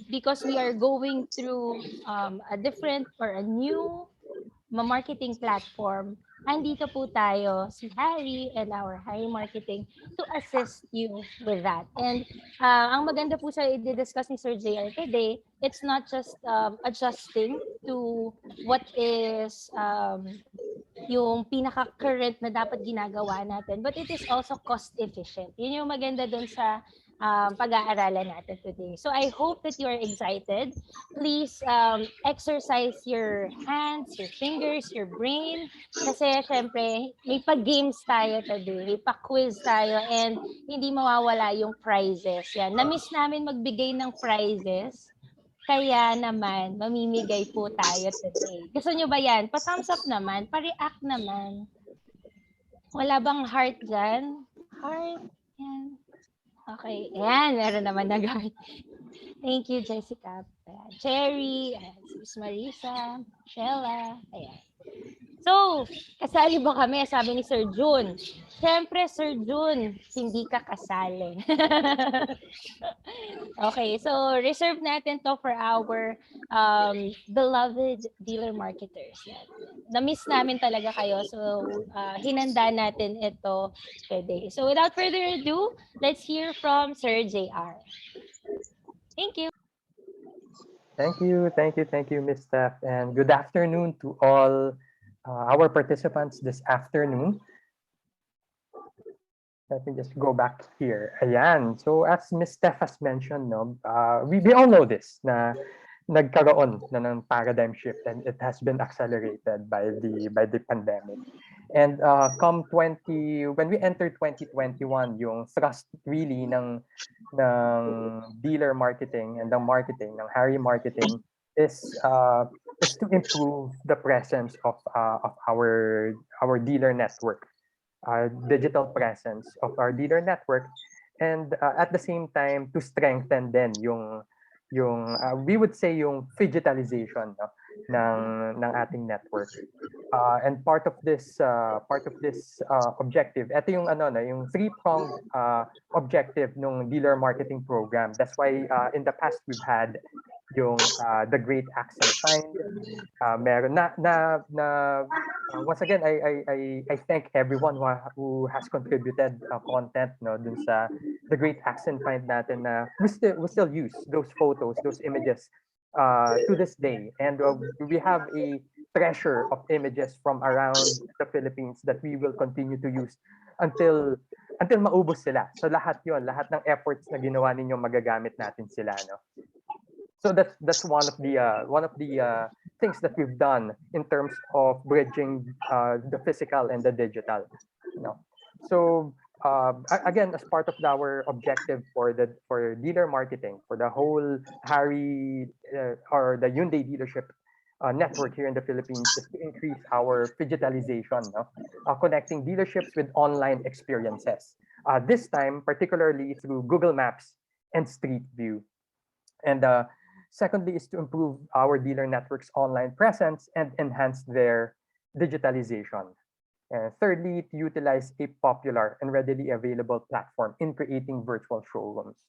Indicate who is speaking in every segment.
Speaker 1: because we are going through a different or a new marketing platform, andito po tayo, si Harry and our Harry Marketing to assist you with that. And ang maganda po sa i-discuss ni Sir JR today, it's not just adjusting to what is yung pinaka-current na dapat ginagawa natin, but it is also cost efficient. Yun yung maganda dun sa pag-aaralan natin today. So I hope that you are excited. Please exercise your hands, your fingers, your brain. Kasi syempre, may pa-games tayo today, may pa-quiz tayo, and hindi mawawala yung prizes. Yan. Na-miss namin magbigay ng prizes. Kaya naman, mamimigay po tayo today. Gusto nyo ba yan? Pa-thumbs up naman, pa-react naman. Wala bang heart dyan? Heart? Yan. Okay. Ayan, meron naman nag-heart. Thank you, Jessica. Ayan. Cherry, ayan, Sis Marisa, Shella, ayan. So, kasali ba kami? Sabi ni Sir June. Siyempre, Sir June, hindi ka kasali. Okay, so reserve natin to for our beloved dealer marketers. Yan. Na-miss namin talaga kayo, so hinanda natin ito today. So without further ado, let's hear from Sir JR. Thank you.
Speaker 2: Thank you, Ms. Steph, and good afternoon to all our participants this afternoon. Let me just go back here. Ayan. So as Ms. Steph has mentioned, no, we all know this na nagkaroon na ng paradigm shift, and it has been accelerated by the pandemic. And when we entered 2021, yung thrust really ng dealer marketing and the marketing ng Harry Marketing is to improve the presence of our dealer network, digital presence of our dealer network, and at the same time to strengthen then yung we would say yung digitalization, no, ng ating network. And part of this objective, ito yung yung three-pronged objective ng dealer marketing program. That's why in the past we've had yung the Great Accent Find. Meron once again, I thank everyone who has contributed content, no, dun sa the Great Accent Find natin na we still use those photos, those images to this day, and we have a treasure of images from around the Philippines that we will continue to use until maubos sila. So lahat ng efforts na ginawa ninyo, magagamit natin sila, no. So that's one of the things that we've done in terms of bridging the physical and the digital, you know. So again, as part of our objective for dealer marketing for the whole Harry or the Hyundai dealership network here in the Philippines is to increase our digitalization, no? Connecting dealerships with online experiences. This time, particularly through Google Maps and Street View. And secondly is to improve our dealer network's online presence and enhance their digitalization. And thirdly, to utilize a popular and readily available platform in creating virtual showrooms.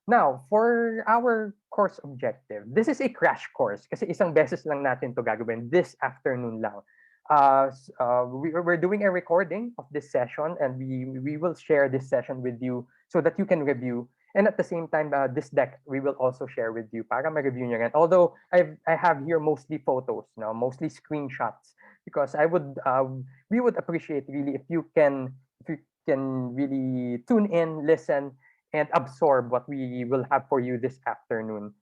Speaker 2: Now, for our course objective, this is a crash course kasi isang beses lang natin to gagawin this afternoon lang. We're doing a recording of this session, and we will share this session with you so that you can review. And at the same time, this deck we will also share with you para ma-review nyo rin. Although I have here mostly photos, no, mostly screenshots, because we would appreciate really if you can really tune in, listen, and absorb what we will have for you this afternoon.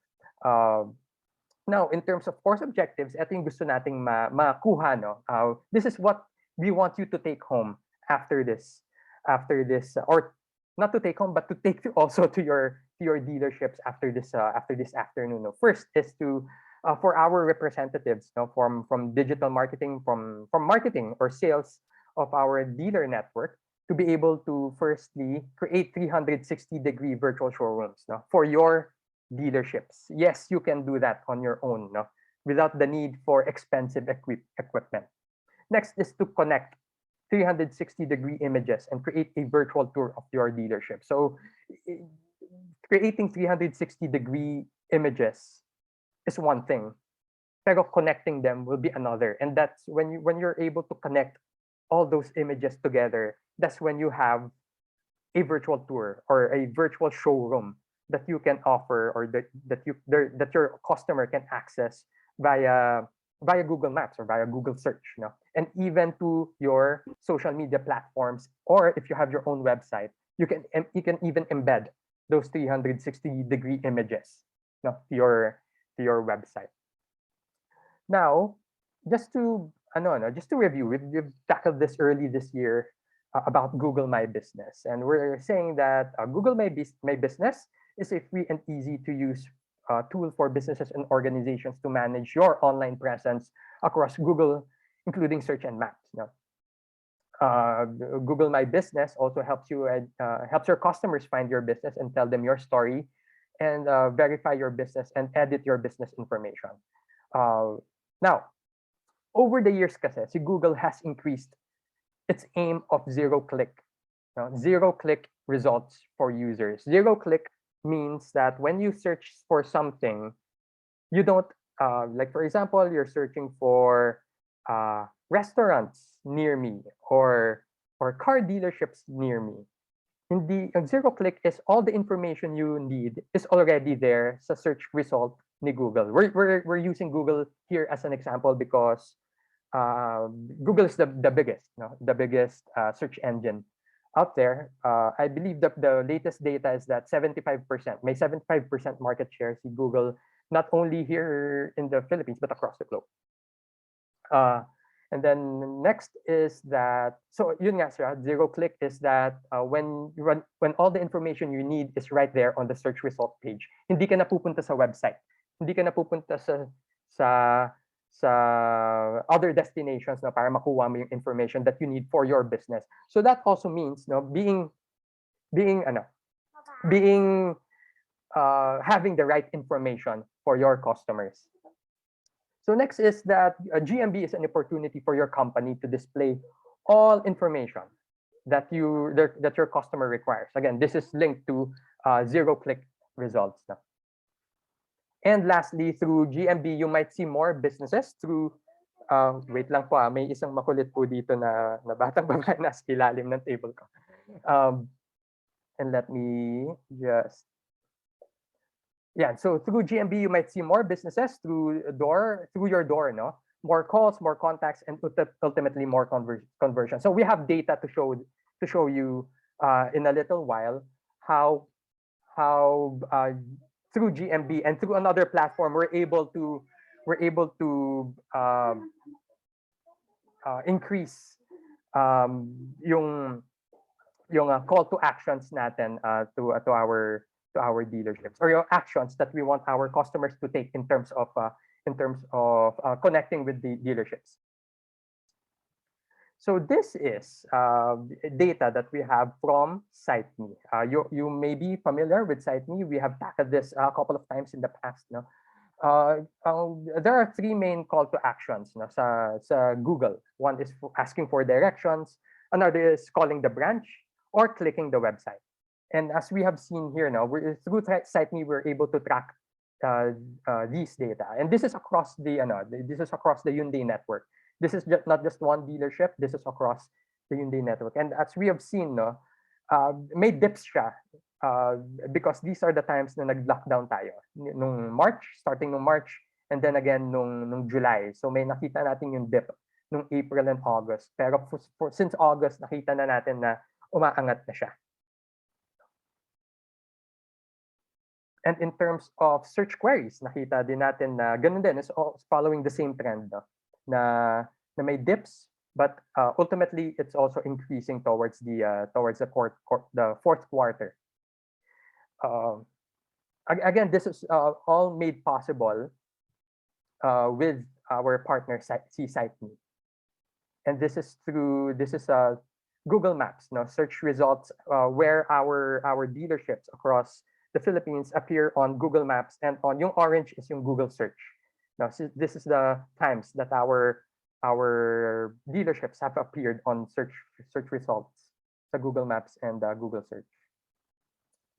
Speaker 2: Now, in terms of course objectives, ito yung gusto nating makuha, no? This is what we want you to take home after this, or not to take home, but to take also to your dealerships after this afternoon. No? First is to for our representatives, no, from digital marketing, from marketing or sales of our dealer network, to be able to firstly create 360-degree virtual showrooms, no, for your dealerships. Yes, you can do that on your own, no, without the need for expensive equipment. Next is to connect 360-degree images and create a virtual tour of your dealership. So creating 360-degree images is one thing, pero connecting them will be another. And that's when you're able to connect all those images together, that's when you have a virtual tour or a virtual showroom that you can offer, or that your customer can access via Google Maps or via Google search, and even to your social media platforms, or if you have your own website, you can even embed those 360-degree images, to your website. Now, just to review, we've tackled this early this year, about Google My Business, and we're saying that My Business is a free and easy to use tool for businesses and organizations to manage your online presence across Google, including search and maps. Uh, Google My Business also helps your customers find your business and tell them your story, and verify your business and edit your business information. Uh, Now, over the years kasi, si Google has increased its aim of zero click results for users. Zero click means that when you search for something, you don't, like for example, you're searching for restaurants near me, or car dealerships near me. Hindi, ang zero click is all the information you need is already there sa search result ni Google. We're using Google here as an example because Google is the biggest, the biggest search engine out there. I believe that the latest data is that 75%, may 75% market share si Google, not only here in the Philippines, but across the globe. Uh, and then next is that, so yun nga siya, zero click is that when all the information you need is right there on the search result page. Hindi ka na pupunta sa website. Hindi ka na pupunta sa sa other destinations na para makuha mo yung information that you need for your business. So that also means being ano being having the right information for your customers. So next is that GMB is an opportunity for your company to display all information that your customer requires. Again, this is linked to zero click results. And lastly, through GMB, you might see more businesses through, wait lang po, may isang makulit po dito na batang babae na sa ilalim ng table ko. And let me just, yeah, so through GMB, you might see more businesses through your door, no? More calls, more contacts, and ultimately more conversion. So we have data to show you in a little while how through GMB and through another platform we're able to increase yung call to actions natin to our dealerships, or your actions that we want our customers to take in terms of connecting with the dealerships. So this is data that we have from SiteMe. You may be familiar with SiteMe. We have tackled this a couple of times in the past. No? There are three main call to actions, no, sa Google. One is asking for directions. Another is calling the branch or clicking the website. And as we have seen here now, through SiteMe, we're able to track these data. And this is across the Hyundai network. This is not just one dealership. This is across the Hyundai network. And as we have seen, no, may dips siya because these are the times na nag-lockdown tayo. Starting nung March, and then again nung July. So may nakita natin yung dip nung April and August. Pero since August, nakita na natin na umaangat na siya. And in terms of search queries, nakita din natin na ganun din, is following the same trend, no? na may dips, but ultimately it's also increasing towards the fourth quarter. Again, this is all made possible with our partner SiteMe, and this is Google Maps, no, search results where our dealerships across the Philippines appear on Google Maps, and on yung orange is yung Google search. Now, this is the times that our dealerships have appeared on search results, the Google Maps and Google search.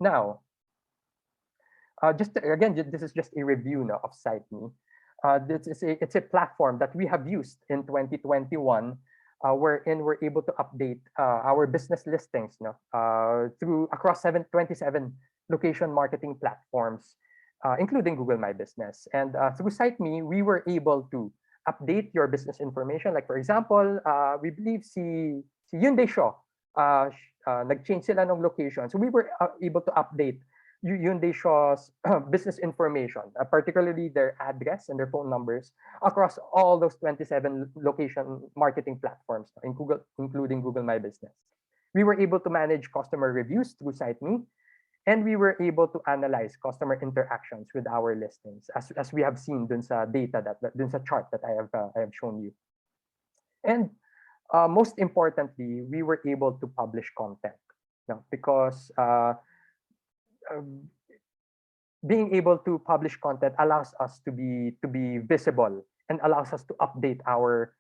Speaker 2: Now, This is just a review now of SiteMe. It's a platform that we have used in 2021, wherein we're able to update our business listings, through across 27 location marketing platforms, including Google My Business. And through SiteMe, we were able to update your business information. Like for example, we believe si Hyundai Show, nag-change sila ng location. So we were able to update Hyundai Shaw's business information, particularly their address and their phone numbers across all those 27 location marketing platforms, including Google My Business. We were able to manage customer reviews through SiteMe, and we were able to analyze customer interactions with our listings, as we have seen dun sa data dun sa chart that I have shown you. And most importantly, we were able to publish content, because um, being able to publish content allows us to be visible and allows us to update our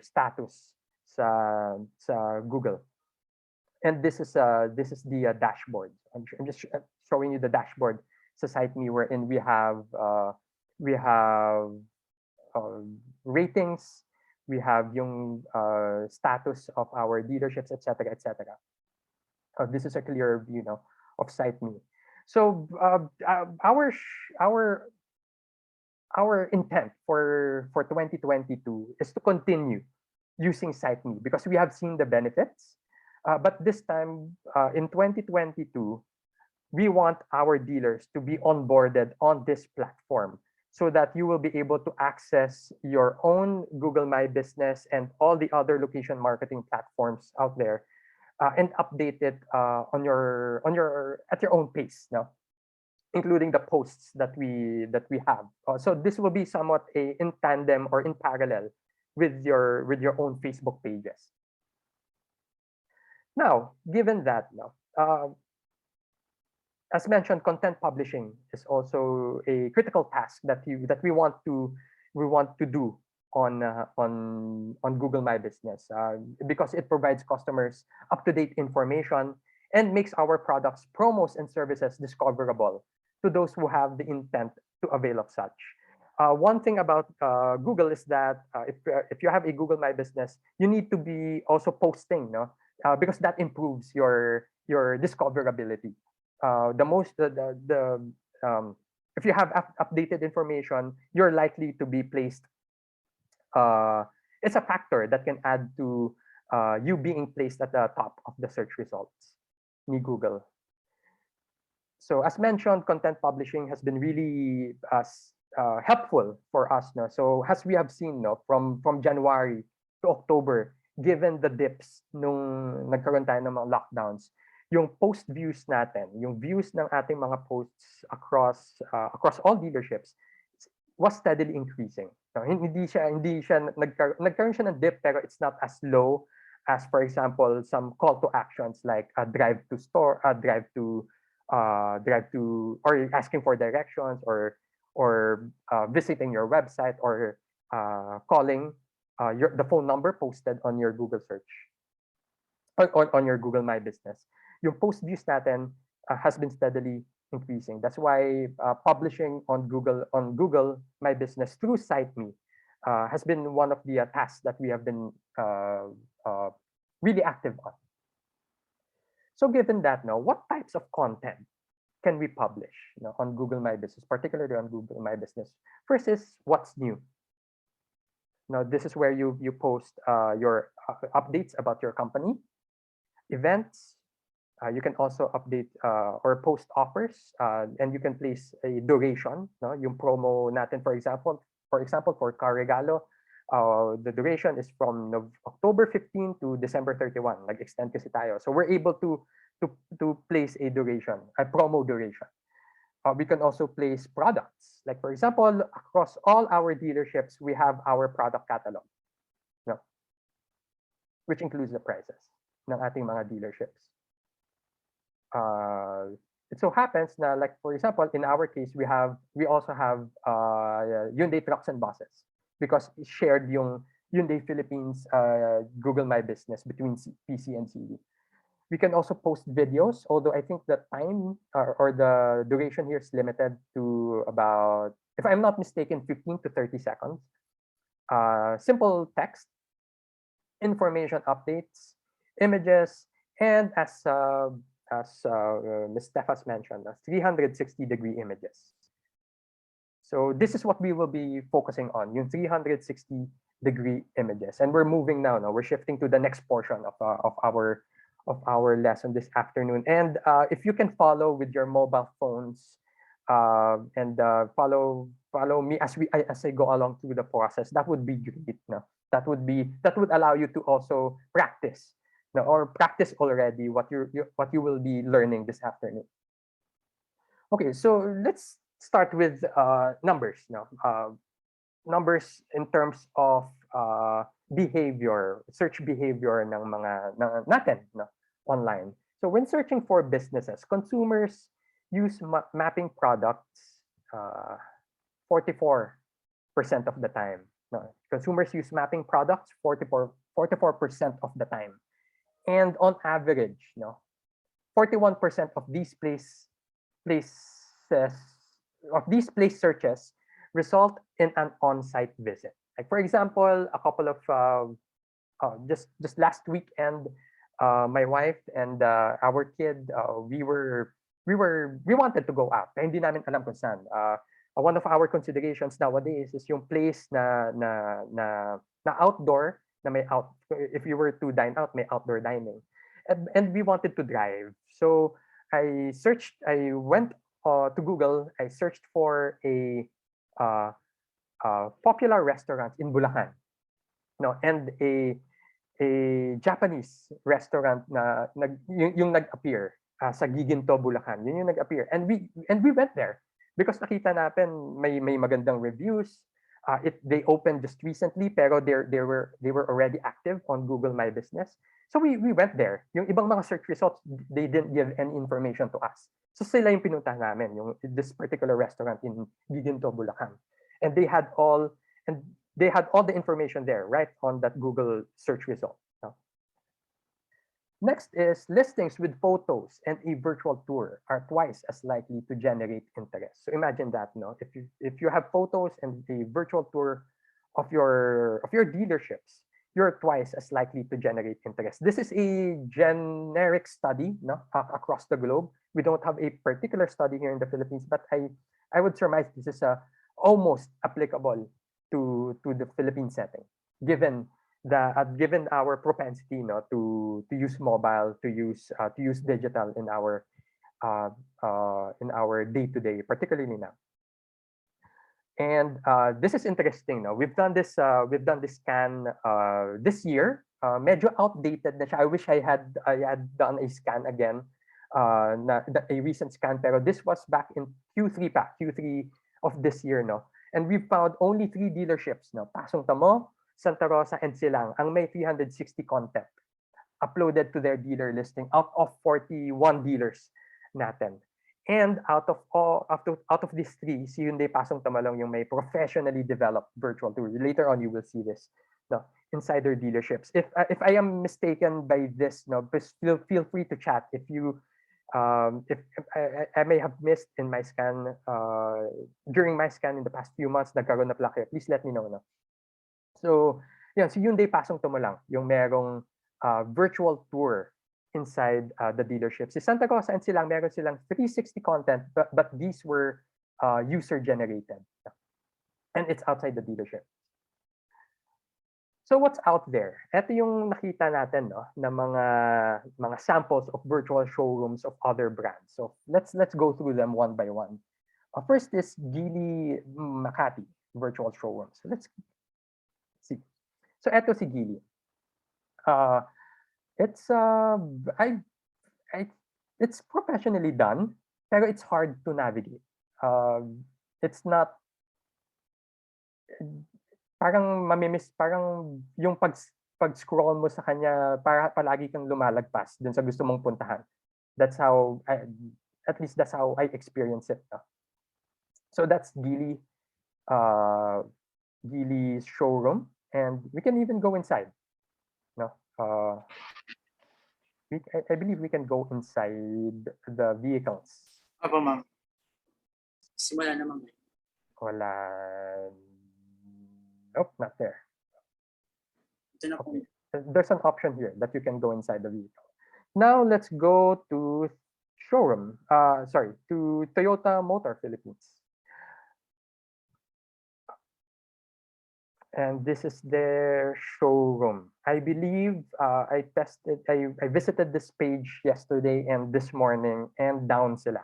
Speaker 2: status sa Google. And this is the dashboard. I'm just showing you the dashboard sa SiteMe, wherein we have uh, ratings, we have yung status of our dealerships, etc., etc. This is a clear view now of SiteMe. So our intent for 2022 is to continue using SiteMe because we have seen the benefits. But this time, in 2022, we want our dealers to be onboarded on this platform so that you will be able to access your own Google My Business and all the other location marketing platforms out there, and update it on your at your own pace now, including the posts that we have. So this will be somewhat in tandem or in parallel with your own Facebook pages. Now, given that now, as mentioned, content publishing is also a critical task that we want to do on Google My Business, because it provides customers up-to-date information and makes our products, promos, and services discoverable to those who have the intent to avail of such. One thing about Google is that if you have a Google My Business, you need to be also posting, no? Because that improves your discoverability. The most if you have updated information, you're likely to be placed. It's a factor that can add to you being placed at the top of the search results ni Google. So as mentioned, content publishing has been really helpful for us. No? So as we have seen, no, from January to October, given the dips nung nagkaroon tayo ng mga lockdowns, yung post views natin, yung views ng ating mga posts across all dealerships was steadily increasing. No, hindi siya nagkaroon siya ng dip, pero it's not as low as, for example, some call to actions like drive to store, drive to, or asking for directions, or visiting your website, or calling the phone number posted on your Google search, on your Google My Business. Yung post views natin has been steadily increasing. That's why publishing on Google My Business through SiteMe has been one of the tasks that we have been really active on. So given that now, what types of content can we publish, on Google My Business, particularly on Google My Business? First is what's new. Now, this is where you post your updates about your company, events. You can also update or post offers, and you can place a duration. No? Yung promo natin, for example, for Car Regalo, the duration is from October 15 to December 31. Nag-extend kasi tayo. So we're able to place a duration, a promo duration. We can also place products. Like for example, across all our dealerships, we have our product catalog, which includes the prices ng ating mga dealerships. It so happens na, like for example, in our case, we also have Hyundai trucks and buses, because it shared yung Hyundai Philippines Google My Business between PC and CD. We can also post videos, although I think the time or the duration here is limited to about, if I'm not mistaken, 15 to 30 seconds. Simple text, information updates, images, and as Ms. Stefas mentioned, 360-degree images. So this is what we will be focusing on, yung 360-degree images. And we're moving now, no? We're shifting to the next portion of our lesson this afternoon. And if you can follow with your mobile phones and follow me as I go along through the process, that would be great. No? That would allow you to also practice, no? Or practice already what you will be learning this afternoon. Okay, so let's start with numbers. No? Numbers in terms of behavior, search behavior natin, no? Online. So when searching for businesses, consumers use mapping products 44% of the time. No? Consumers use mapping products 44% of the time. And on average, no, 41% of places place searches result in an on-site visit. Like for example, a couple of just last weekend, my wife and our kid, we wanted to go out. Kaya hindi namin alam kung saan. One of our considerations nowadays is yung place na outdoor, na may if you were to dine out, may outdoor dining. And we wanted to drive. So I went to Google, I searched for a popular restaurant in Bulacan, no, and a Japanese restaurant na yung nag-appear sa Giginto, Bulacan. Yun yung nag-appear, and we went there because nakita natin may magandang reviews. They opened just recently, pero they were already active on Google My Business. So we went there. Yung ibang mga search results, they didn't give any information to us. So sila yung pinuntahan namin, yung this particular restaurant in Giginto, Bulacan. And they had all the information there, right, on that Google search result. Next is listings with photos and a virtual tour are twice as likely to generate interest. So imagine that, no? If you have photos and a virtual tour of your dealerships, you're twice as likely to generate interest. This is a generic study, no, across the globe. We don't have a particular study here in the Philippines, but I would surmise this is almost applicable to the Philippine setting, given our propensity, no, to use mobile, to use digital in our day-to-day, particularly now. And this is interesting. No, we've done this scan this year. Medyo outdated na siya. I wish I had done a scan again, a recent scan. Pero this was back in Q3 of this year, no. And we found only 3 dealerships, no. Pasong Tamo, Santa Rosa, and Silang ang may 360 content uploaded to their dealer listing out of 41 dealers natin. And out of these 3, si Hyundai Pasong Tamo lang yung may professionally developed virtual tour. Later on, you will see this, no, inside their dealerships. If I am mistaken by this, no, feel free to chat if you if I may have missed in my scan during my scan in the past few months, nagkaroon na pala kayo, please let me know, no. So, yan, si Hyundai Pasong Tamo lang yung merong virtual tour inside the dealership. Si Santa Rosa and Silang, meron silang 360 content, but these were user-generated. And it's outside the dealership. So what's out there? Ito yung nakita natin, no, na mga samples of virtual showrooms of other brands. So let's go through them one by one. First is Geely Makati virtual showroom. So let's see. So ito si Geely. It's professionally done, pero it's hard to navigate. It's not parang mamimiss, parang yung pag-scroll mo sa kanya, para palagi kang lumalagpas dun sa gusto mong puntahan. That's how at least that's how I experience it. So that's Geely's showroom, and we can even go inside. No, I believe we can go inside the vehicles.
Speaker 3: Opo, ma'am. Simula naman ngayon.
Speaker 2: Wala. Nope, not there.
Speaker 3: Ito na po.
Speaker 2: Okay. There's an option here that you can go inside the vehicle. Now let's go to showroom. Sorry, to Toyota Motor Philippines. And this is their showroom. I believe I visited this page yesterday and this morning, and down sila.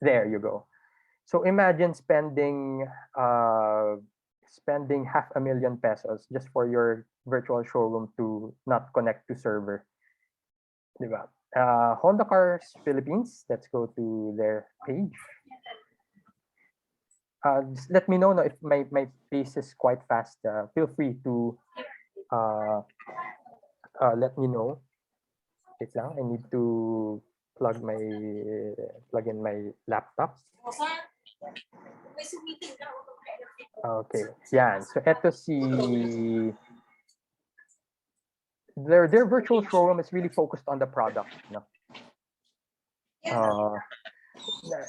Speaker 2: There you go. So imagine spending half a million pesos just for your virtual showroom to not connect to server. Diba? Honda Cars Philippines, let's go to their page. Just let me know no, if my pace is quite fast. Feel free to uh, let me know. Wait lang, I need to plug in my laptop. Okay, yan. So eto si their virtual showroom is really focused on the product, no? Uh,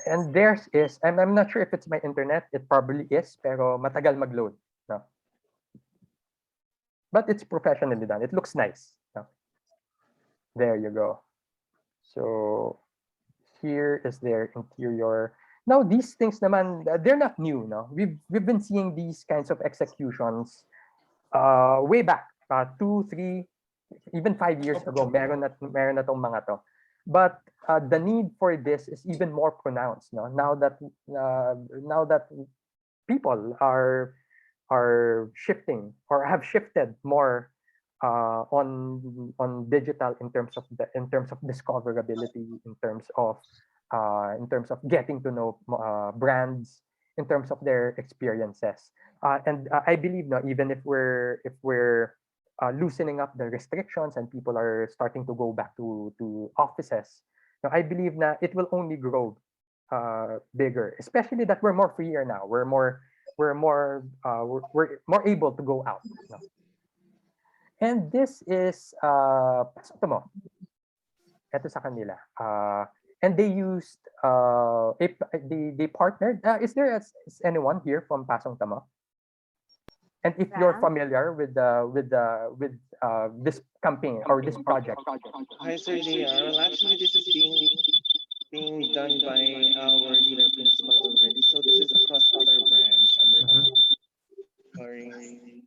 Speaker 2: and theirs is I'm not sure if it's my internet. It probably is, pero matagal mag-load, no? But it's professionally done. It looks nice. No? There you go. So here is their interior. Now these things naman, they're not new, no? We've been seeing these kinds of executions way back, 2, 3, even 5 years ago. Meron na tong mga to. But the need for this is even more pronounced, no? Now that people are shifting or have shifted more on digital in terms of discoverability, in terms of getting to know brands, in terms of their experiences. And I believe now, even if we're loosening up the restrictions and people are starting to go back to offices, now I believe na it will only grow bigger, especially that we're more freer now. We're more able to go out. No? And this is pasok mo. Ito sa kanila. And they used they partnered. Is anyone here from Pasong Tamo? And if you're
Speaker 1: Ram?
Speaker 2: familiar with this campaign or this project.
Speaker 4: Hi, Sir JR. Well, actually, this is being done by our dealer principal already. So this is across other brands.
Speaker 2: Mhm.
Speaker 4: Sorry.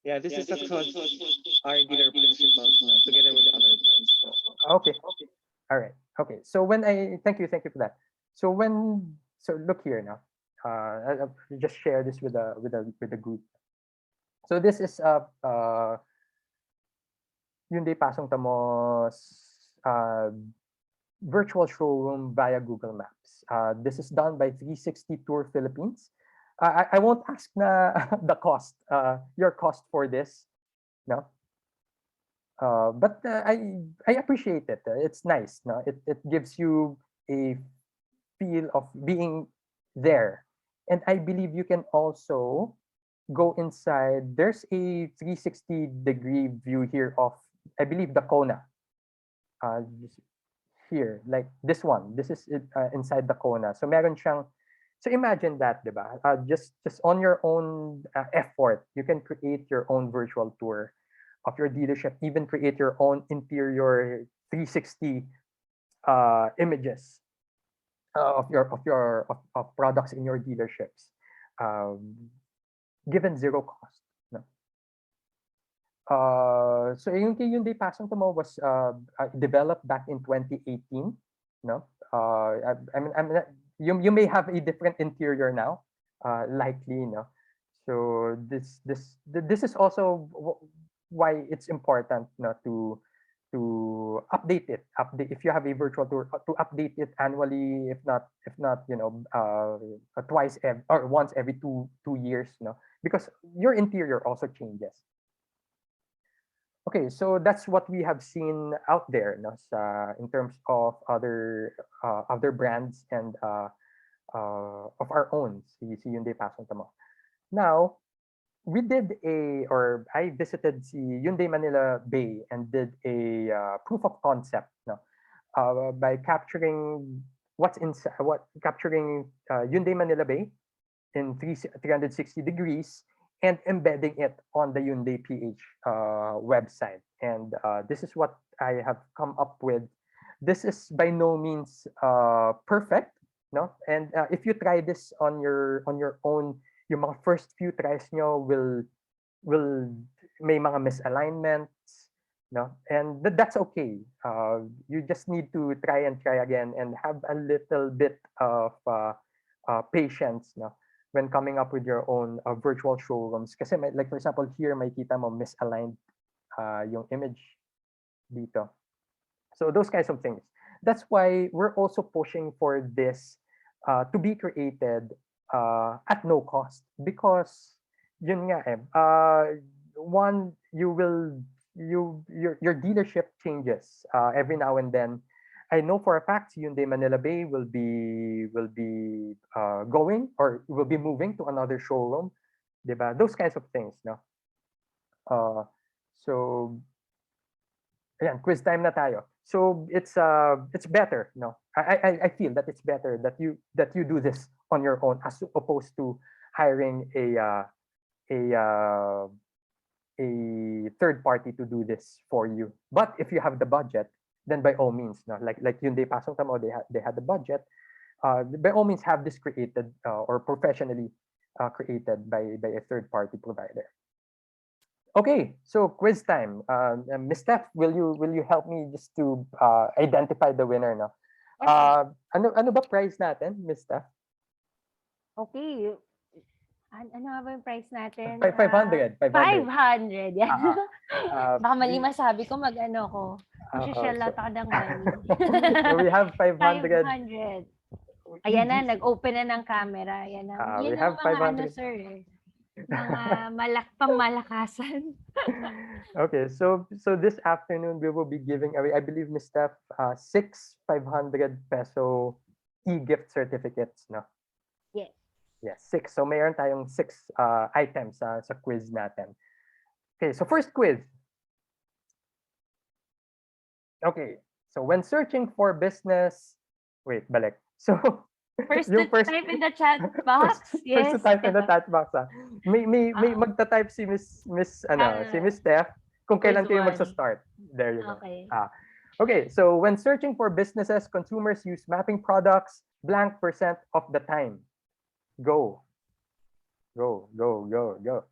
Speaker 4: Yeah, this is across our dealer principals na, together with the other brands. Po.
Speaker 2: Okay. All right. Okay. So thank you for that. So look here now. I'll just share this with the group. So this is Hyundai Pasong Tamo's virtual showroom via Google Maps. This is done by 360 Tour Philippines. I won't ask na the cost, your cost for this, no. But I appreciate it. It's nice, no. It gives you a feel of being there, and I believe you can also go inside. There's a 360-degree view here of, I believe, the Kona. Just here, like this one. This is inside the Kona. So meron siyang, so imagine that, diba? Just on your own effort, you can create your own virtual tour of your dealership, even create your own interior 360 images of products in your dealerships, given zero cost. No? So yung kay Hyundai Passion Tomo was developed back in 2018. No, you may have a different interior now, likely. No, so this is also why it's important, no, to update it. Update if you have a virtual tour, to update it annually, if not twice or once every two years. No, because your interior also changes. Okay, so that's what we have seen out there, no, in terms of other brands and of our own, si Hyundai Passion Tamo. Now, we did or I visited the Hyundai Manila Bay and did a proof of concept, no, by capturing capturing Hyundai Manila Bay in 360 degrees and embedding it on the Hyundai PH website. And this is what I have come up with. This is by no means perfect, no? And if you try this on your own, yung mga first few tries nyo will may mga misalignments, no? And that's okay. You just need to try again and have a little bit of patience, no? When coming up with your own virtual showrooms. Kasi like for example, here makita mo misaligned yung image dito. So those kinds of things. That's why we're also pushing for this to be created at no cost, because yun nga one, your dealership changes every now and then. I know for a fact Hyundai Manila Bay will be going or will be moving to another showroom, diba? Those kinds of things, no? So ayan, quiz time na tayo. So it's better, no? I feel that it's better that you do this on your own as opposed to hiring a third party to do this for you. But if you have the budget, then by all means, no, like Hyundai Pasong Tamo, they had the budget. By all means, have this created or professionally created by a third party provider. Okay, so quiz time. Miss Steph, will you help me just to identify the winner, no? Ano ba prize natin, Miss Steph?
Speaker 1: Okay. Ano nga ba yung price natin?
Speaker 2: 500.
Speaker 1: 500. Yan. Baka mali
Speaker 2: we-
Speaker 1: masabi ko, mag-ano ko. Mag-shell out ako ng money.
Speaker 2: so we have 500.
Speaker 1: 500. Ayan na, nag-open na ng camera. Ayan na.
Speaker 2: We
Speaker 1: Yan
Speaker 2: have
Speaker 1: ang mga ano,
Speaker 2: 500.
Speaker 1: sir. Mga pangmalakasan.
Speaker 2: Okay, so this afternoon we will be giving away, I believe, Miss Steph, 6 500 peso e-gift certificates, no?
Speaker 1: Yes.
Speaker 2: Yes, 6. So mayroon tayong 6 items sa quiz natin. Okay, so first quiz. Okay, so when searching for business, wait, balik. So
Speaker 1: First
Speaker 2: yung
Speaker 1: to type in the chat box. Yes.
Speaker 2: first to type in the chat box. May magta-type si Miss si Miss Steph kung kailan kayo
Speaker 1: Quiz one.
Speaker 2: magsa-start. There you go.
Speaker 1: Okay.
Speaker 2: Okay, so when searching for businesses, consumers use mapping products blank percent of the time. Go. Go, go, go, go.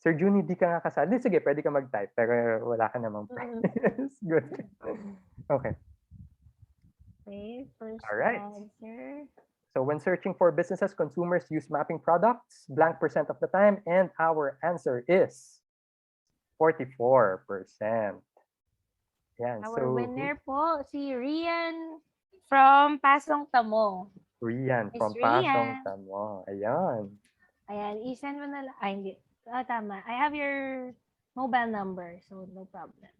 Speaker 2: Sir Juni, di ka nga kasali. Sige, pwede ka mag-type, pero wala ka namang prize. Good. Okay.
Speaker 1: Okay, first
Speaker 2: All right.
Speaker 1: answer.
Speaker 2: So when searching for businesses, consumers use mapping products blank percent of the time, and our answer is 44%. Yan.
Speaker 1: Our
Speaker 2: So
Speaker 1: winner po, si Rian from Pasong Tamo.
Speaker 2: Rian
Speaker 1: Miss
Speaker 2: from Pasong Tamo. Ayan.
Speaker 1: Ayan, i-send mo na lang. Ay, hindi. Tama. I have your mobile number, so no problem.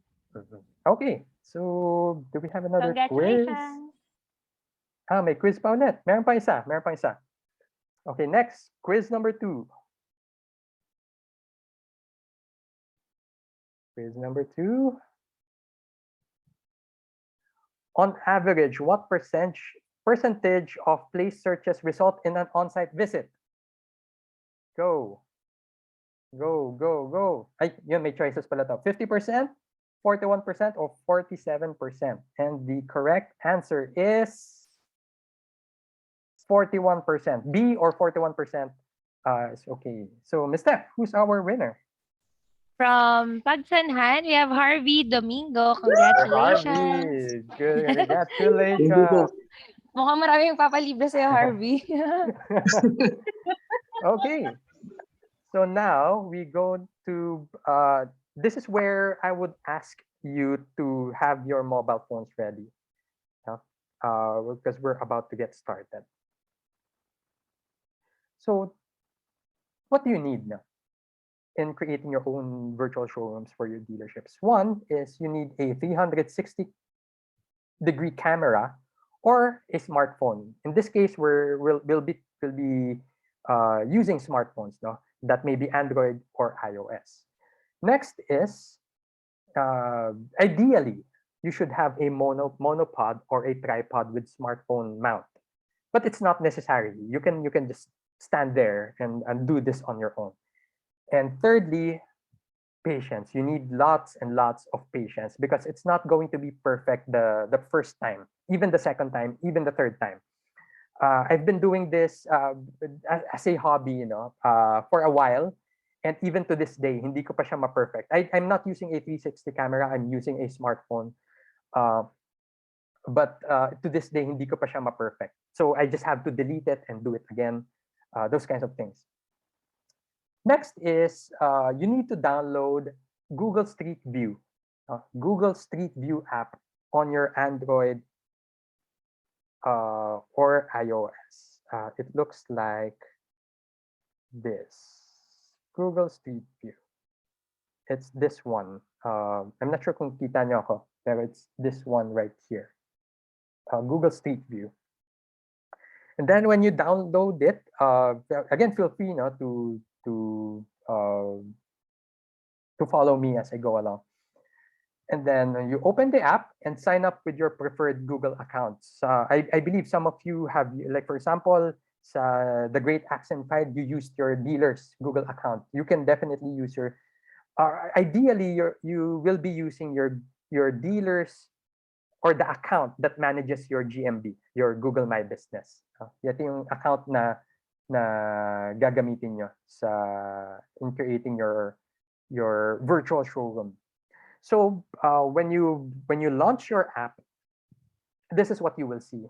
Speaker 2: Okay. So do we have another quiz?
Speaker 1: Congratulations!
Speaker 2: May quiz pa ulit. Meron pa isa. Meron pa isa. Okay, next. Quiz number 2. Quiz number 2. On average, what percentage of place searches result in an on-site visit? Go. Go, go, go. Ay, yun, may choices pala to. 50%, 41%, or 47%. And the correct answer is 41%. B or 41% is okay. So, Ms. Steph, who's our winner?
Speaker 1: From Pagsanhan, we have Harvey Domingo. Congratulations!
Speaker 2: Harvey. Good. Congratulations.
Speaker 1: Mukhang maraming papalibre sa'yo, Harvey.
Speaker 2: Okay. So now we go to, this is where I would ask you to have your mobile phones ready. Because we're about to get started. So what do you need now in creating your own virtual showrooms for your dealerships? One is you need a 360-degree camera or a smartphone. In this case, we'll be using smartphones, no? That may be Android or iOS. Next is ideally you should have a monopod or a tripod with smartphone mount, but it's not necessary. You can just stand there and do this on your own. And thirdly, patience. You need lots and lots of patience because it's not going to be perfect the first time, even the second time, even the third time. I've been doing this as a hobby, for a while. And even to this day, hindi ko pa siya ma-perfect. I'm not using a 360 camera. I'm using a smartphone. Uh, but to this day, hindi ko pa siya ma-perfect. So I just have to delete it and do it again. Those kinds of things. Next is you need to download Google Street View, Google Street View app on your Android or iOS. It looks like this. Google Street View. It's this one. I'm not sure kung kita nyo ako, pero it's this one right here. Google Street View. And then when you download it, again, feel free to follow me as I go along. And then you open the app and sign up with your preferred Google accounts. I believe some of you have, like for example, the Great Accent Pride, you used your dealer's Google account. You can definitely use your, ideally, you will be using your dealer's or the account that manages your GMB, your Google My Business. Yan yung account na gagamitin nyo in creating your virtual showroom. So when you launch your app, this is what you will see.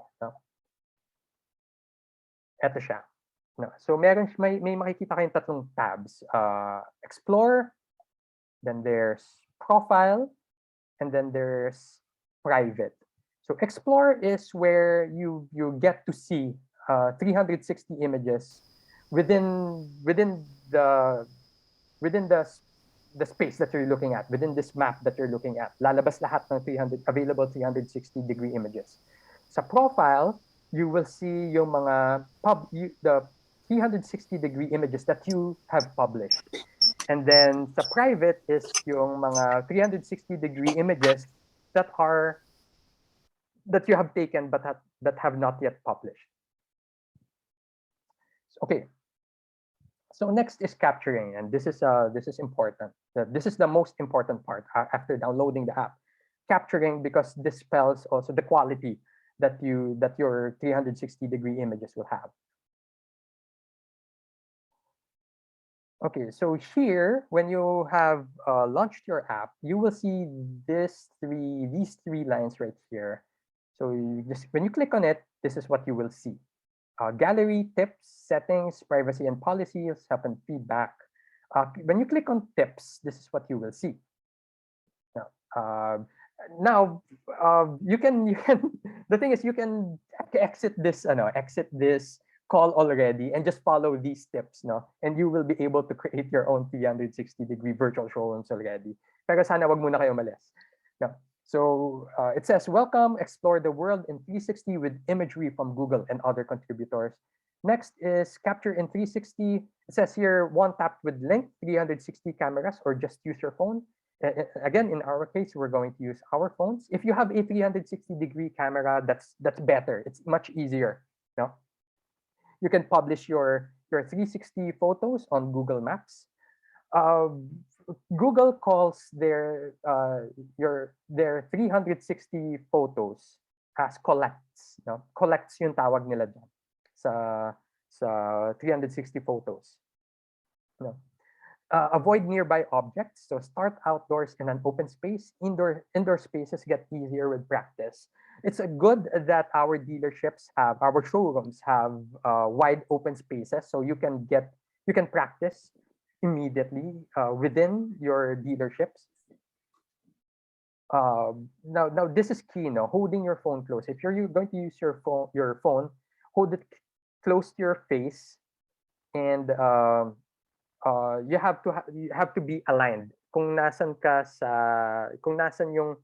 Speaker 2: Ito siya. So may makikita kayong tatlong tabs. Explore, then there's Profile, and then there's Private. So Explore is where you get to see 360 images within the space that you're looking at, within this map that you're looking at. Lalabas lahat ng available 360-degree images. Sa Profile, you will see yung mga the 360-degree images that you have published. And then sa Private is yung mga 360-degree images that you have taken but that have not yet published. Okay. So next is capturing, and this is important. This is the most important part after downloading the app. Capturing, because this spells also the quality that your 360-degree images will have. Okay, so here, when you have launched your app, you will see these three lines right here. So when you click on it, this is what you will see. Gallery, tips, settings, privacy and policies, help and feedback. When you click on tips, this is what you will see. Now, you can the thing is you can exit this call already and just follow these tips, and you will be able to create your own 360-degree virtual showrooms already. Pero sana wag muna kayo malis. So it says, welcome, explore the world in 360 with imagery from Google and other contributors. Next is capture in 360. It says here, one tap with link, 360 cameras, or just use your phone. Again, in our case, we're going to use our phones. If you have a 360-degree camera, that's better. It's much easier. You can publish your 360 photos on Google Maps. Google calls their 360 photos as collects. Collects yung tawag nila dyan sa 360 photos. Avoid nearby objects. So start outdoors in an open space. Indoor spaces get easier with practice. It's good that our dealerships our showrooms have wide open spaces, so you can practice immediately within your dealerships. Now this is key. Holding your phone close. If you're going to use your phone, hold it close to your face, and you have to be aligned. Kung nasan yung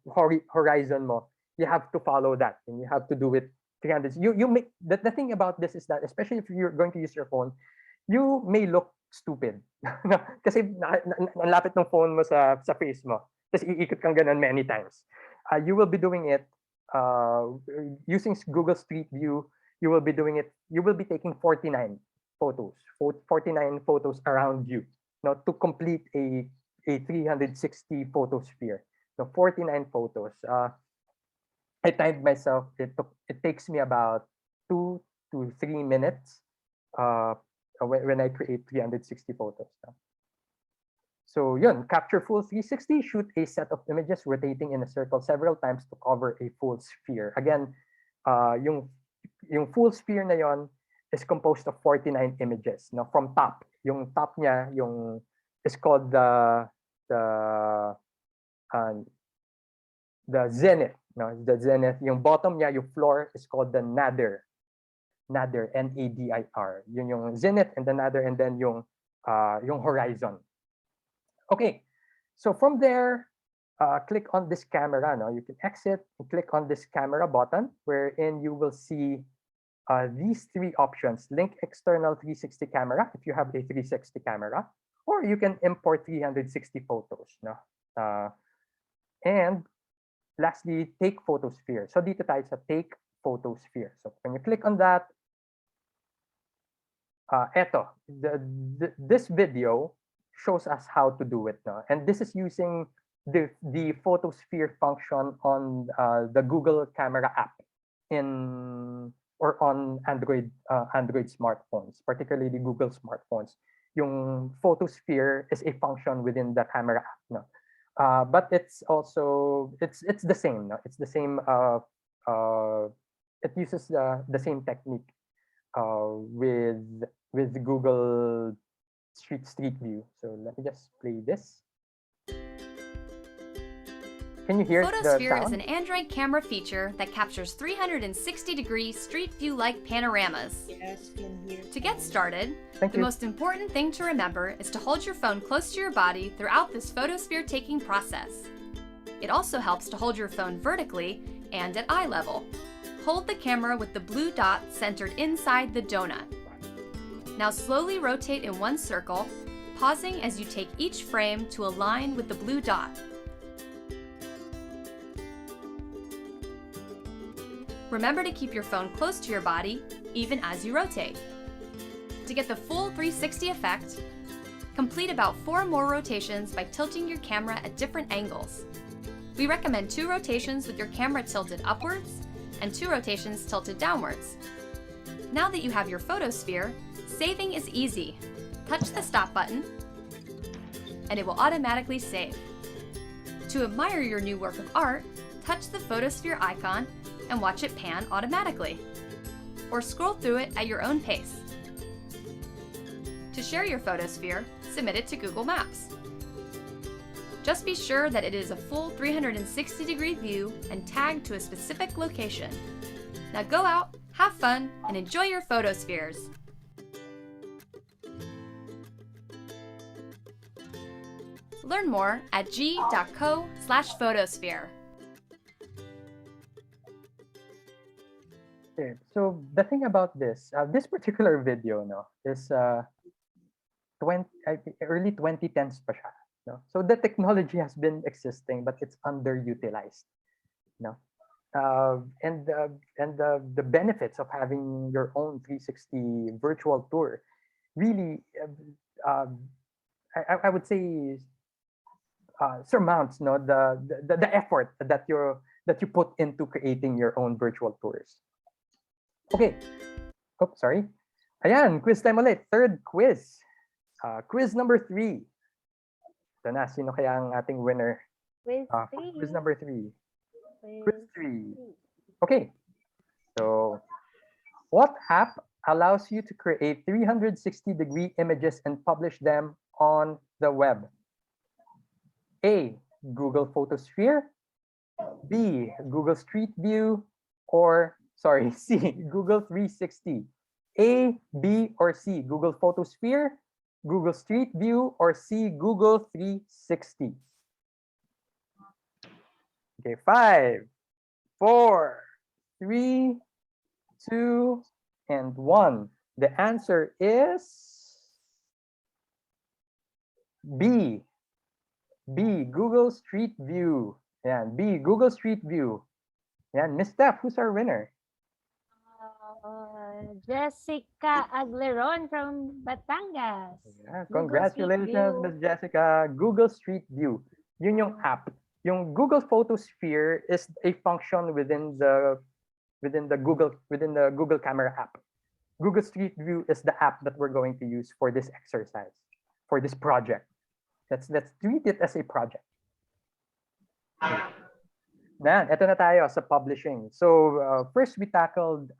Speaker 2: horizon mo, you have to follow that, and you have to do it 300. The thing about this is that, especially if you're going to use your phone, you may look stupid. Kasi ang lapit ng phone mo sa face mo. Tapos iikot kang ganun many times. You will be doing it using Google Street View. You will be doing it. You will be taking 49 photos, 49 photos around you, to complete a 360 photosphere. So 49 photos. I timed myself. It takes me about 2 to 3 minutes when I create 360 photos. So yun, capture full 360, shoot a set of images rotating in a circle several times to cover a full sphere. Again, yung full sphere na yon is composed of 49 images. Now from top, yung top niya, is called the zenith. No, the zenith. Yung bottom niya, yung floor, is called the nadir. Nadir, Nadir. Yun yung zenith and the nadir, and then yung horizon. Okay, so from there, click on this camera. No, you can exit and click on this camera button, wherein you will see these three options: link external 360 camera if you have a 360 camera, or you can import 360 photos. No, and lastly, take photosphere. So dito tayo sa take photosphere. So when you click on that, this video shows us how to do it. No? And this is using the photosphere function on the Google Camera app or on Android smartphones, particularly the Google smartphones. Yung photosphere is a function within the camera app. No? But it's also it's the same. No? It's the same. It uses the same technique with Google Street View. So let me just play this. Can you hear the
Speaker 5: Photosphere is
Speaker 2: sound?
Speaker 5: an Android camera feature that captures 360-degree street view-like panoramas.
Speaker 4: Yes, can hear.
Speaker 5: To get started,
Speaker 2: Thank
Speaker 5: the
Speaker 2: you.
Speaker 5: most important thing to remember is to hold your phone close to your body throughout this photosphere taking process. It also helps to hold your phone vertically and at eye level. Hold the camera with the blue dot centered inside the donut. Now slowly rotate in one circle, pausing as you take each frame to align with the blue dot. Remember to keep your phone close to your body, even as you rotate. To get the full 360 effect, complete about 4 more rotations by tilting your camera at different angles. We recommend 2 rotations with your camera tilted upwards and 2 rotations tilted downwards. Now that you have your photosphere, saving is easy. Touch the stop button, and it will automatically save. To admire your new work of art, touch the photosphere icon and watch it pan automatically. Or scroll through it at your own pace. To share your photosphere, submit it to Google Maps. Just be sure that it is a full 360-degree view and tagged to a specific location. Now go out, have fun, and enjoy your photospheres. Learn more at g.co/photosphere.
Speaker 2: Okay, so the thing about this particular video, no, is 20 early 2010s pa siya, no? So the technology has been existing, but it's underutilized, no. And the benefits of having your own 360 virtual tour really, I would say, surmounts, no, the effort that you put into creating your own virtual tours. Okay. Oh, sorry. Ayan, quiz time ulit. Third quiz. Quiz number 3. Ito na, sino kaya ang ating winner?
Speaker 1: Quiz
Speaker 2: Quiz
Speaker 1: 3.
Speaker 2: number 3. Quiz
Speaker 1: Quiz
Speaker 2: 3.
Speaker 1: 3.
Speaker 2: Okay. So, what app allows you to create 360-degree images and publish them on the web? A, Google Photosphere. B, Google Street View. Or, sorry, C, Google 360. A, B, or C, Google Photosphere, Google Street View, or C, Google 360. Okay, 5, 4, 3, 2, and 1. The answer is B. B. Google Street View. Yan. B. Google Street View. Yan. Miss Steph, who's our winner?
Speaker 1: Jessica Agleron from Batangas.
Speaker 2: Yeah,
Speaker 1: Google Street
Speaker 2: congratulations,
Speaker 1: View.
Speaker 2: Miss Jessica. Google Street View. Yun yung app. Yung Google Photosphere is a function within the Google Camera app. Google Street View is the app that we're going to use for this exercise, for this project. Let's treat it as a project. Na, eto na tayo sa publishing. So first we tackled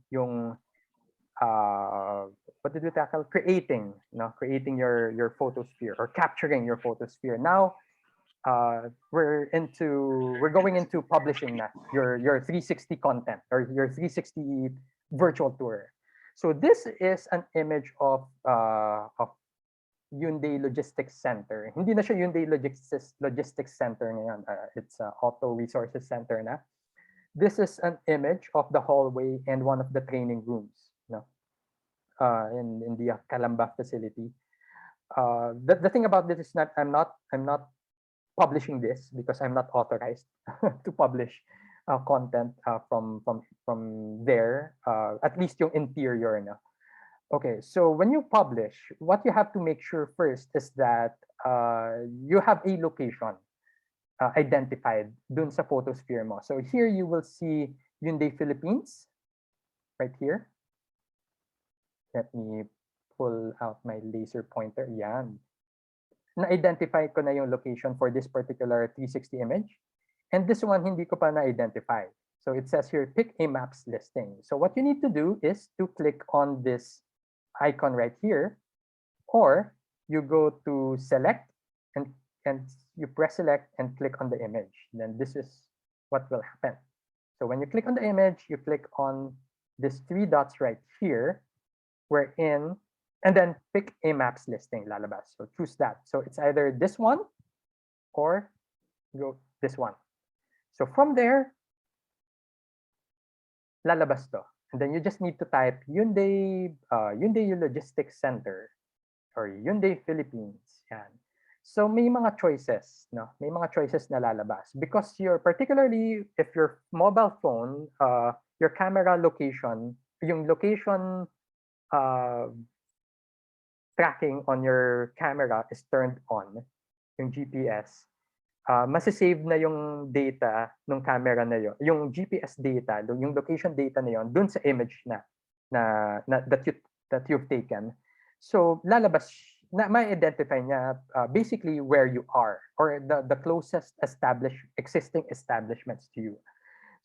Speaker 2: yung what did we tackle? Creating, creating your photosphere or capturing your photosphere. Now we're going into publishing na your 360 content or your 360 virtual tour. So this is an image of Hyundai Logistics Center. Hindi na siya Hyundai Logistics Center ngayon. It's Auto Resources Center na. This is an image of the hallway and one of the training rooms, in the Calamba facility. The thing about this is that I'm not publishing this because I'm not authorized to publish content from there. At least yung interior na. Okay, so when you publish, what you have to make sure first is that you have a location identified dun sa photosphere mo. So here you will see Hyundai Philippines, right here. Let me pull out my laser pointer. Yan. Na-identify ko na yung location for this particular 360 image. And this one, hindi ko pa na-identify. So it says here, pick a maps listing. So what you need to do is to click on this icon right here, or you go to select and you press select and click on the image. Then this is what will happen. So when you click on the image, you click on this 3 dots right here, wherein, and then pick a maps listing, lalabas. So choose that. So it's either this one or go this one. So from there, lalabas to. And then you just need to type Hyundai Logistics Center or Hyundai Philippines. Yan. So may mga choices, no? May mga choices na lalabas because particularly if your mobile phone, your camera location, yung location tracking on your camera is turned on, yung GPS. Masisave na yung data ng camera na yun, yung GPS data, yung location data na yun, dun sa image na that you've taken. So lalabas, may identify niya basically where you are or the closest existing establishments to you.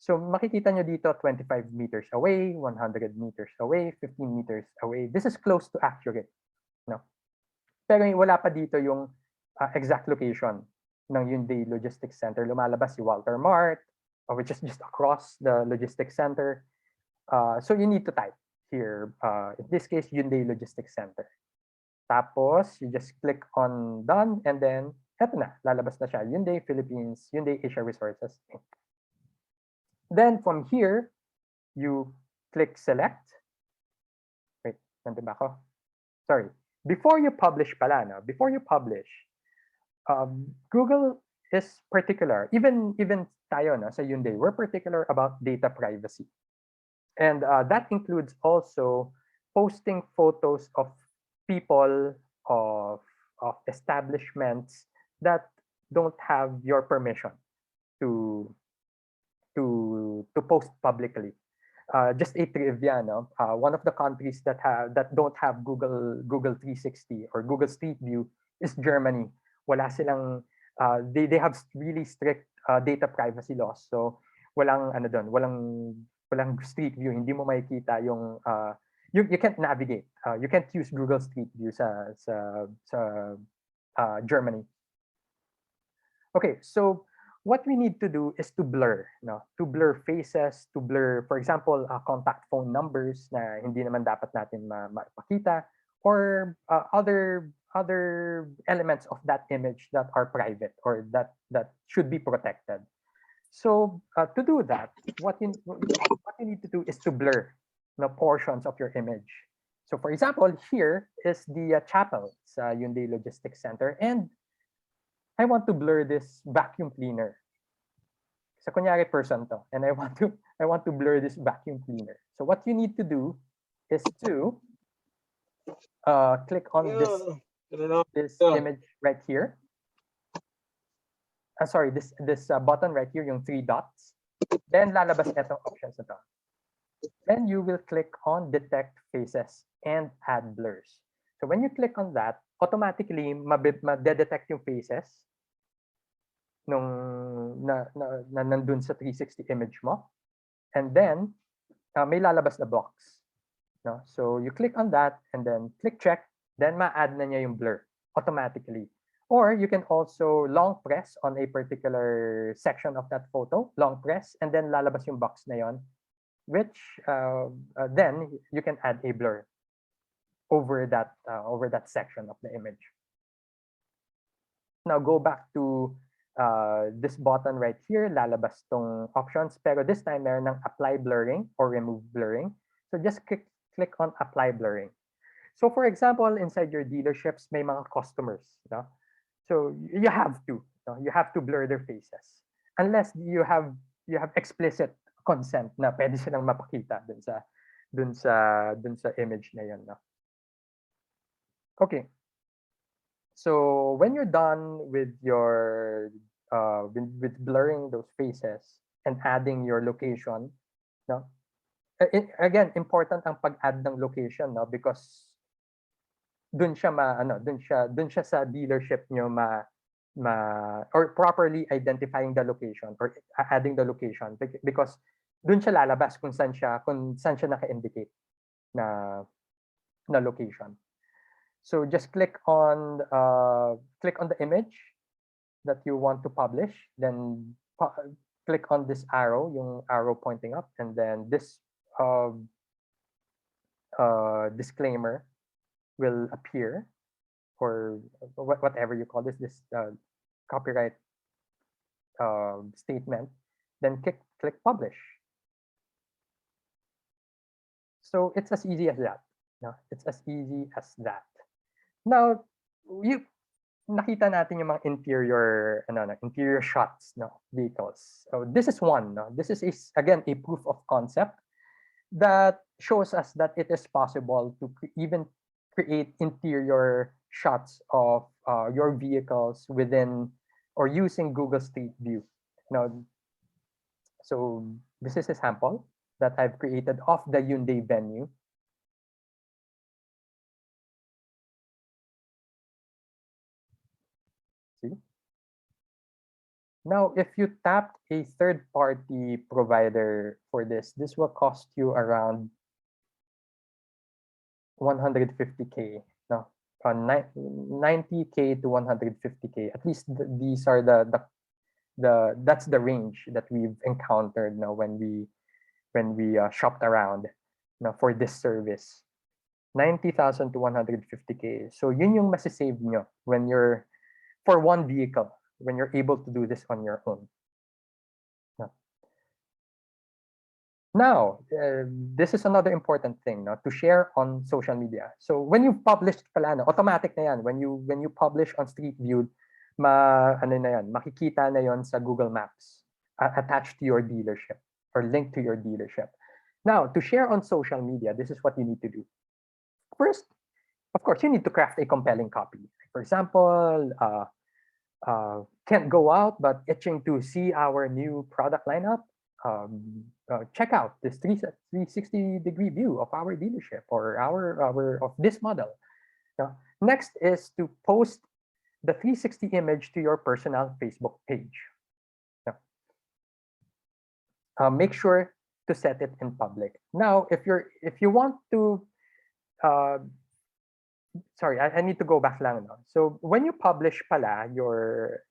Speaker 2: So makikita nyo dito 25 meters away, 100 meters away, 15 meters away. This is close to accurate, no? Pero wala pa dito yung exact location ng Hyundai Logistics Center. Lumalabas si Walter Mart, which is just across the logistics center. So you need to type here, in this case, Hyundai Logistics Center. Tapos, you just click on done, and then, eto na, lalabas na siya, Hyundai Philippines, Hyundai Asia Resources, Inc. Then, from here, you click select. Wait, nandun ba ako? Sorry. Before you publish pala, no? Before you publish, Google is particular, even tayo na sa Hyundai, we're particular about data privacy. And that includes also posting photos of people, of establishments that don't have your permission to post publicly. Just a trivia, no? One of the countries that don't have Google 360 or Google Street View is Germany. Wala silang they have really strict data privacy laws. So walang walang street view, hindi mo makikita yung you can't navigate. You can't use Google Street View sa Germany. Okay, so what we need to do is to blur, no? To blur faces, to blur, for example, contact phone numbers na hindi naman dapat natin mapakita, or other elements of that image that are private or that should be protected. So to do that, what you need to do is to blur the portions of your image. So for example, here is the chapel sa Hyundai Logistics Center, and I want to blur this vacuum cleaner. Sa kunyari person to, and I want to blur this vacuum cleaner. So what you need to do is to click on this image right here. Sorry, this button right here, yung three dots. Then lalabas etong options na to. Then you will click on detect faces and add blurs. So when you click on that, automatically ma-detect yung faces nung nandun sa 360 image mo. And then may lalabas na box. No? So you click on that and then click check, then ma-add na niya yung blur automatically. Or you can also long press on a particular section of that photo, long press, and then lalabas yung box na yon, which then you can add a blur over that section of the image. Now go back to this button right here, lalabas tong options, pero this time meron ng apply blurring or remove blurring. So just click on apply blurring. So for example, inside your dealerships, may mga customers, no? So you have to, no? You have to blur their faces unless you have explicit consent na pwede silang mapakita dun sa image na yun, no? Okay. So when you're done with your with blurring those faces and adding your location, no? Again, important ang pag-add ng location, no? Because dun siya sa dealership nyo or properly identifying the location or adding the location, because dun siya lalabas kung saan siya naka-indicate na location. So just click on the image that you want to publish, then click on this arrow, yung arrow pointing up, and then this disclaimer will appear, or whatever you call this copyright statement. Then click publish. So it's as easy as that. No, it's as easy as that. Now, nakita natin yung mga interior shots, no, vehicles. So this is one. No? This is again a proof of concept that shows us that it is possible to even create interior shots of your vehicles within or using Google Street View. Now, so this is a sample that I've created of the Hyundai venue. See? Now, if you tap a third-party provider for this will cost you around 150K, no, 90K to 150K. At least these are that's the range that we've encountered now when we shopped around, now for this service. 90,000 to 150K. So yun yung masisave nyo when you're for one vehicle, when you're able to do this on your own. Now, this is another important thing, no, to share on social media. So when you publish pala, no, automatic na yan. When you publish on Street View, makikita na yon sa Google Maps attached to your dealership or linked to your dealership. Now, to share on social media, this is what you need to do. First, of course, you need to craft a compelling copy. For example, can't go out but itching to see our new product lineup. Check out this 360-degree view of our dealership or of this model. Next is to post the 360 image to your personal Facebook page. Make sure to set it in public. Now, if you want to, sorry, I need to go back lang. No? So when you publish pala your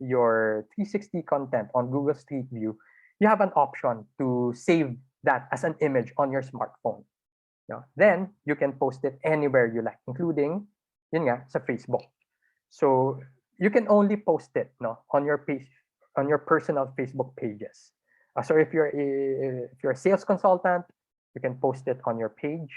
Speaker 2: 360 content on Google Street View, you have an option to save that as an image on your smartphone. Then you can post it anywhere you like, including yun nga, sa Facebook. So you can only post it, no, on your page, on your personal Facebook pages. So if you're a sales consultant, you can post it on your page.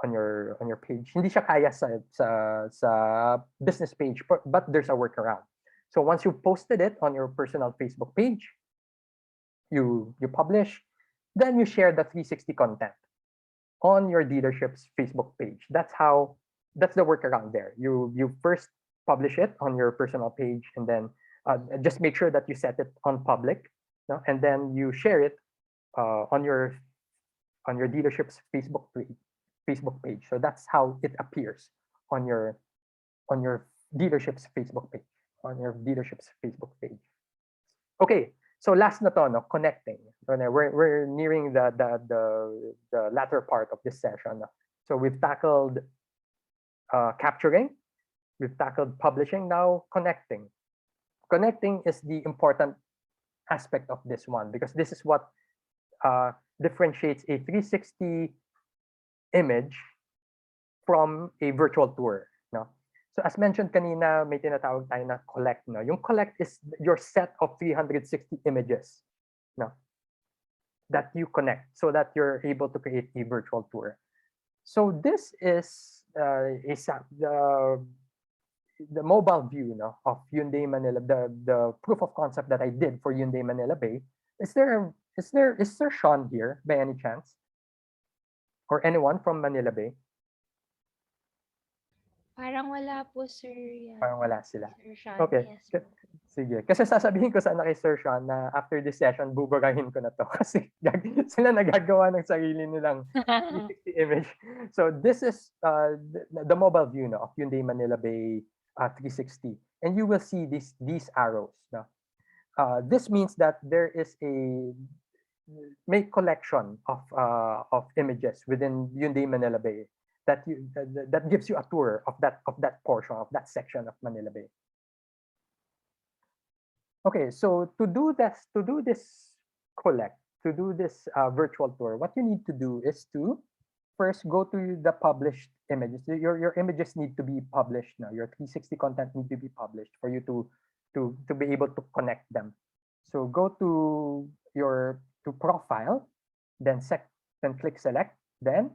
Speaker 2: on your page. Hindi siya kaya sa business page, but there's a workaround. So once you posted it on your personal Facebook page, you publish, then you share the 360 content on your dealership's Facebook page. That's the workaround there. You first publish it on your personal page, and then just make sure that you set it on public, no? And then you share it on your dealership's Facebook page. So that's how it appears on your dealership's Facebook page, on your dealership's Facebook page. Okay, so last na to, no, connecting. We're nearing the latter part of this session. No? So we've tackled capturing, we've tackled publishing, now connecting. Connecting is the important aspect of this one, because this is what differentiates a 360 image from a virtual tour. No? So as mentioned kanina, may tinatawag tayo na collect. No? Yung collect is your set of 360 images, no? that you connect so that you're able to create a virtual tour. So this is the mobile view, no, of Hyundai Manila, the proof of concept that I did for Hyundai Manila Bay. Is there Sean here by any chance? Or anyone from Manila Bay?
Speaker 1: Parang wala po, sir. Yan.
Speaker 2: Parang wala sila.
Speaker 1: Sir Sean,
Speaker 2: Okay.
Speaker 1: yes po.
Speaker 2: Sige. Kasi sasabihin ko sana kay Sir Sean na after this session, buburahin ko na to. Kasi sila nagagawa ng sarili nilang 360 image. So this is the mobile view, no, of Hyundai Manila Bay 360. And you will see these arrows. No? This means that there is a collection of images within Hyundai Manila Bay that gives you a tour of that portion of that section of Manila Bay. Okay, so to do this virtual tour, what you need to do is to first go to the published images. Your images need to be published now. Your 360 content need to be published for you to be able to connect them. So go to your profile, then click select, then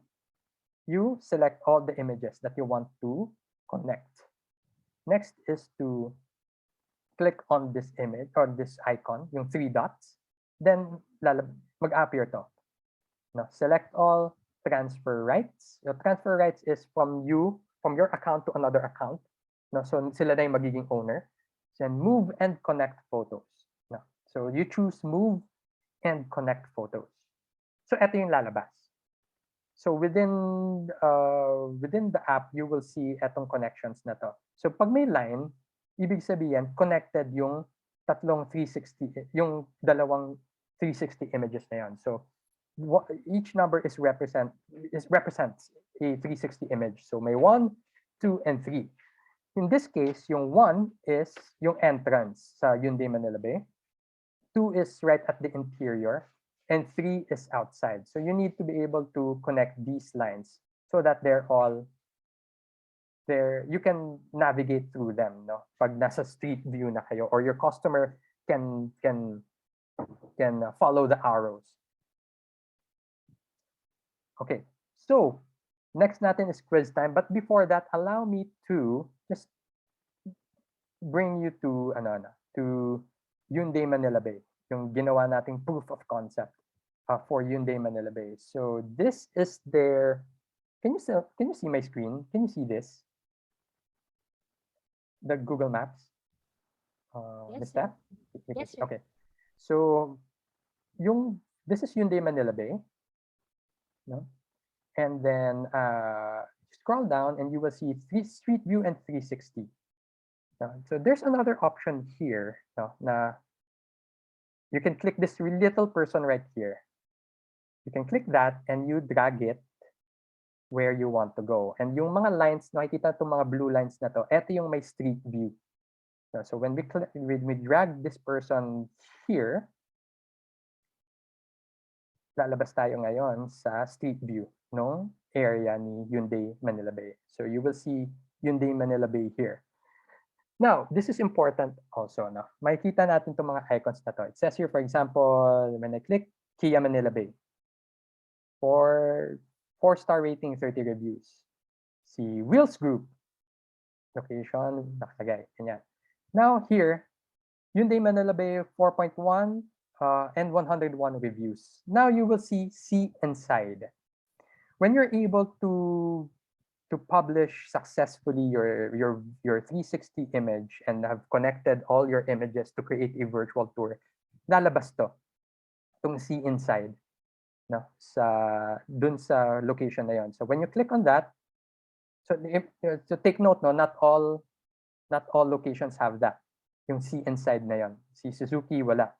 Speaker 2: you select all the images that you want to connect. Next is to click on this image or this icon, yung 3 dots, then mag-appear to. No, select all, transfer rights. Your transfer rights is from your account to another account. No, so sila na yung magiging owner. Then move and connect photos. No, so you choose move and connect photos. So ito yung lalabas. So within the app, you will see etong connections na to. So pag may line, ibig sabihin connected yung dalawang 360 images na yan. So each number represents a 360 image. So may 1, 2, and 3. In this case, yung 1 is yung entrance sa Hyundai Manila Bay. 2 is right at the interior. And 3 is outside. So you need to be able to connect these lines so that they're all there. You can navigate through them, no? Pag nasa street view na kayo, or your customer can follow the arrows. Okay, so next natin is quiz time. But before that, allow me to just bring you to Hyundai Manila Bay, yung ginawa nating proof of concept for Hyundai Manila Bay. So this is their. Can you see my screen? Can you see this? The Google Maps.
Speaker 1: Yes,
Speaker 2: That?
Speaker 1: Yes, sir.
Speaker 2: Okay. So this is Hyundai Manila Bay. No? And then scroll down and you will see Street View and 360. So there's another option here. No, na you can click this little person right here. You can click that and you drag it where you want to go. And yung mga lines, nakikita itong mga blue lines na to, ito yung may street view. So when we drag this person here, lalabas tayo ngayon sa street view ng area ni Hyundai Manila Bay. So you will see Hyundai Manila Bay here. Now, this is important also. No? Makikita natin itong mga icons na to. It says here, for example, when I click Kia Manila Bay. For 4-star rating, 30 reviews. Si Wheels Group, location, nakalagay. Ganyan. Now here, Hyundai Manila Bay 4.1 and 101 reviews. Now you will see inside. When you're able to publish successfully your 360 image and have connected all your images to create a virtual tour, lalabas to. Itong see inside. No, dun sa location na yon. So when you click on that, so take note, no, not all locations have that. Yung see inside na yon. Si Suzuki wala.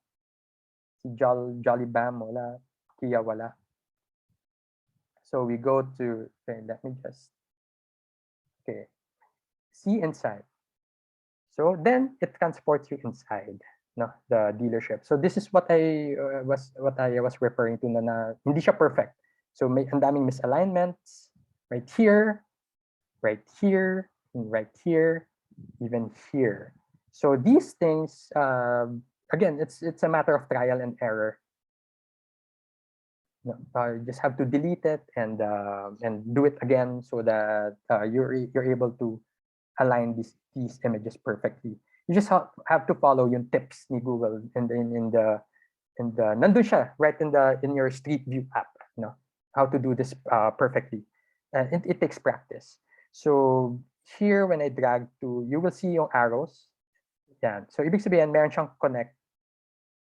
Speaker 2: Si Jolly Bam wala. Kia wala. So we go to, okay, let me just, okay, see inside. So then it transports you inside, no, the dealership. So this is what I was referring to na hindi siya perfect. So may ang daming misalignments right here, right here, and right here, even here. So these things, again, it's a matter of trial and error. No, you just have to delete it and do it again so that you're able to align these images perfectly. You just have to follow yung tips ni Google in the nandun siya right in your Street View app, no, how to do this perfectly. And it takes practice. So here when I drag to, you will see yung arrows. Yan. So ibig sabihin meron siyang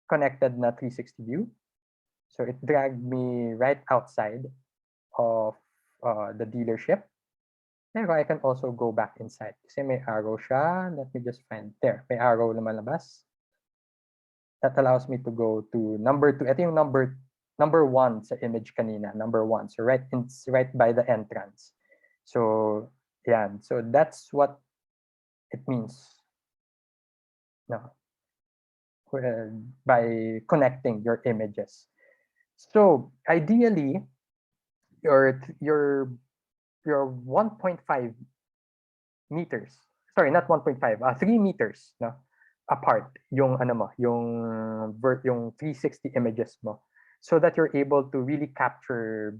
Speaker 2: connected na 360 view. So it dragged me right outside of the dealership. Pero I can also go back inside. Kasi may arrow siya. Let me just find there. May arrow lumalabas. That allows me to go to number 2. Ito yung number 1 sa image kanina. Number 1. So right by the entrance. So yeah. So that's what it means. No. By connecting your images. So ideally, your 1.5 meters, sorry, not 1.5, 3 meters, no, apart yung ano mo, yung 360 images mo, so that you're able to really capture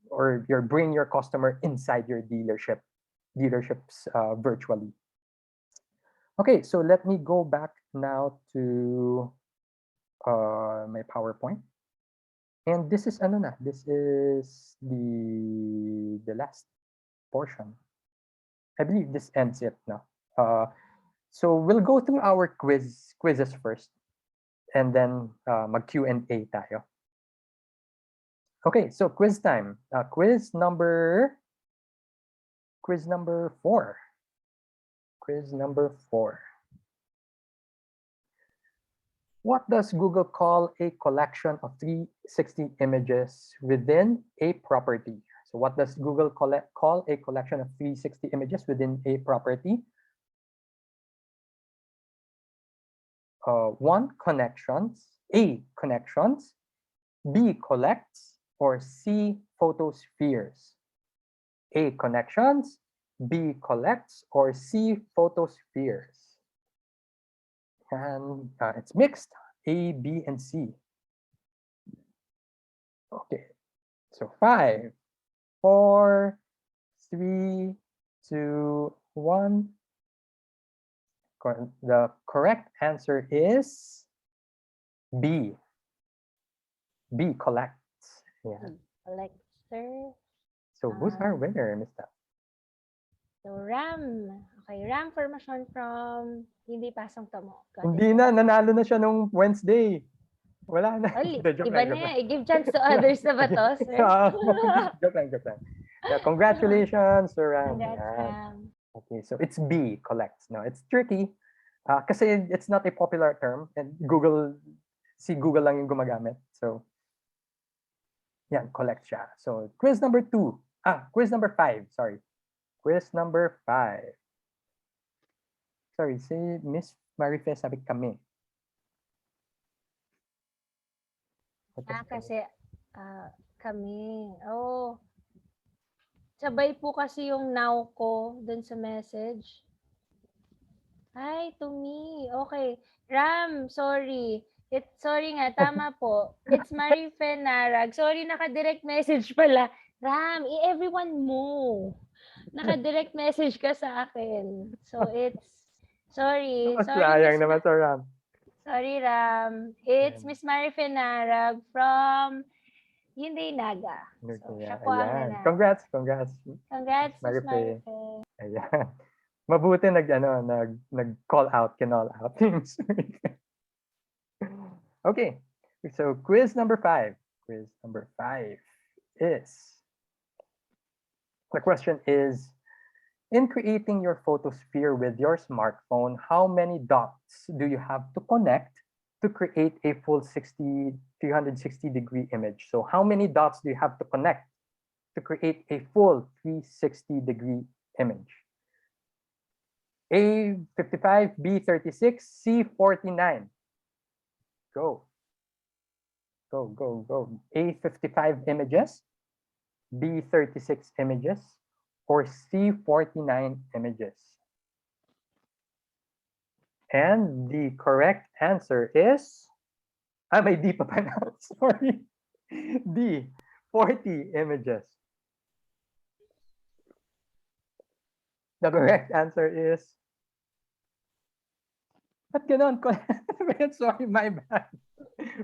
Speaker 2: or bring your customer inside your dealerships virtually. Okay, so let me go back now to my PowerPoint. And this is ano na, this is the last portion. I believe this ends it now. So we'll go through our quizzes first, and then mag Q&A tayo. Okay, so quiz time. Quiz number 4. Quiz number 4. What does Google call a collection of 360 images within a property? So what does Google call a collection of 360 images within a property? 1, connections. A, connections. B, collects. Or C, photospheres. A, connections. B, collects. Or C, photospheres. And it's mixed, A, B, and C. Okay, so 5, 4, 3, 2, 1. The correct answer is B. B, collects. Yeah.
Speaker 1: Collector.
Speaker 2: So who's our winner, Mr.?
Speaker 1: So Ram. Okay, Ram formation from Hindi Pasong Tamo.
Speaker 2: Hindi na, nanalo na siya nung Wednesday. Wala na.
Speaker 1: Iba na, give chance to others na ba to, sir?
Speaker 2: Joke lang. Yeah, congratulations, Sir Ram.
Speaker 1: Congrats,
Speaker 2: Yeah.
Speaker 1: Ram.
Speaker 2: Okay, so it's B, collects. No, it's tricky kasi it's not a popular term and Google lang yung gumagamit. So, yan, collect siya. So, quiz number 5, sorry. Quiz number 5. Sorry, si Miss Marife sabi kami.
Speaker 1: Kasi kami. Oh. Sabay po kasi yung now ko dun sa message. Hi, to me. Okay. Ram, sorry. Sorry nga, tama po. It's Marife Narag. Sorry, naka-direct message pala. Ram, everyone mo. Naka-direct message ka sa akin. So, sorry.
Speaker 2: Mas
Speaker 1: Sorry,
Speaker 2: sayang naman sa Ram.
Speaker 1: Sorry, Ram. It's
Speaker 2: Ayan.
Speaker 1: Miss Mari Fenarag from Hyundai Naga. So,
Speaker 2: Okay,
Speaker 1: siya po ang
Speaker 2: ayan.
Speaker 1: nanalo.
Speaker 2: Congrats. Miss
Speaker 1: Congrats, Miss
Speaker 2: Marife.
Speaker 1: Marife.
Speaker 2: Ayan. Mabuti nag-call out, kinall out. Okay. So quiz number 5. Quiz number 5 is the question is in creating your photosphere with your smartphone, how many dots do you have to connect to create a full 360-degree image? So how many dots do you have to connect to create a full 360-degree image? A 55, B 36, C 49. Go. A 55 images, B 36 images, or C 49 images. And the correct answer is, may D pa pala, sorry. D, 40 images. The correct answer is, ba't ganon? Sorry, my bad.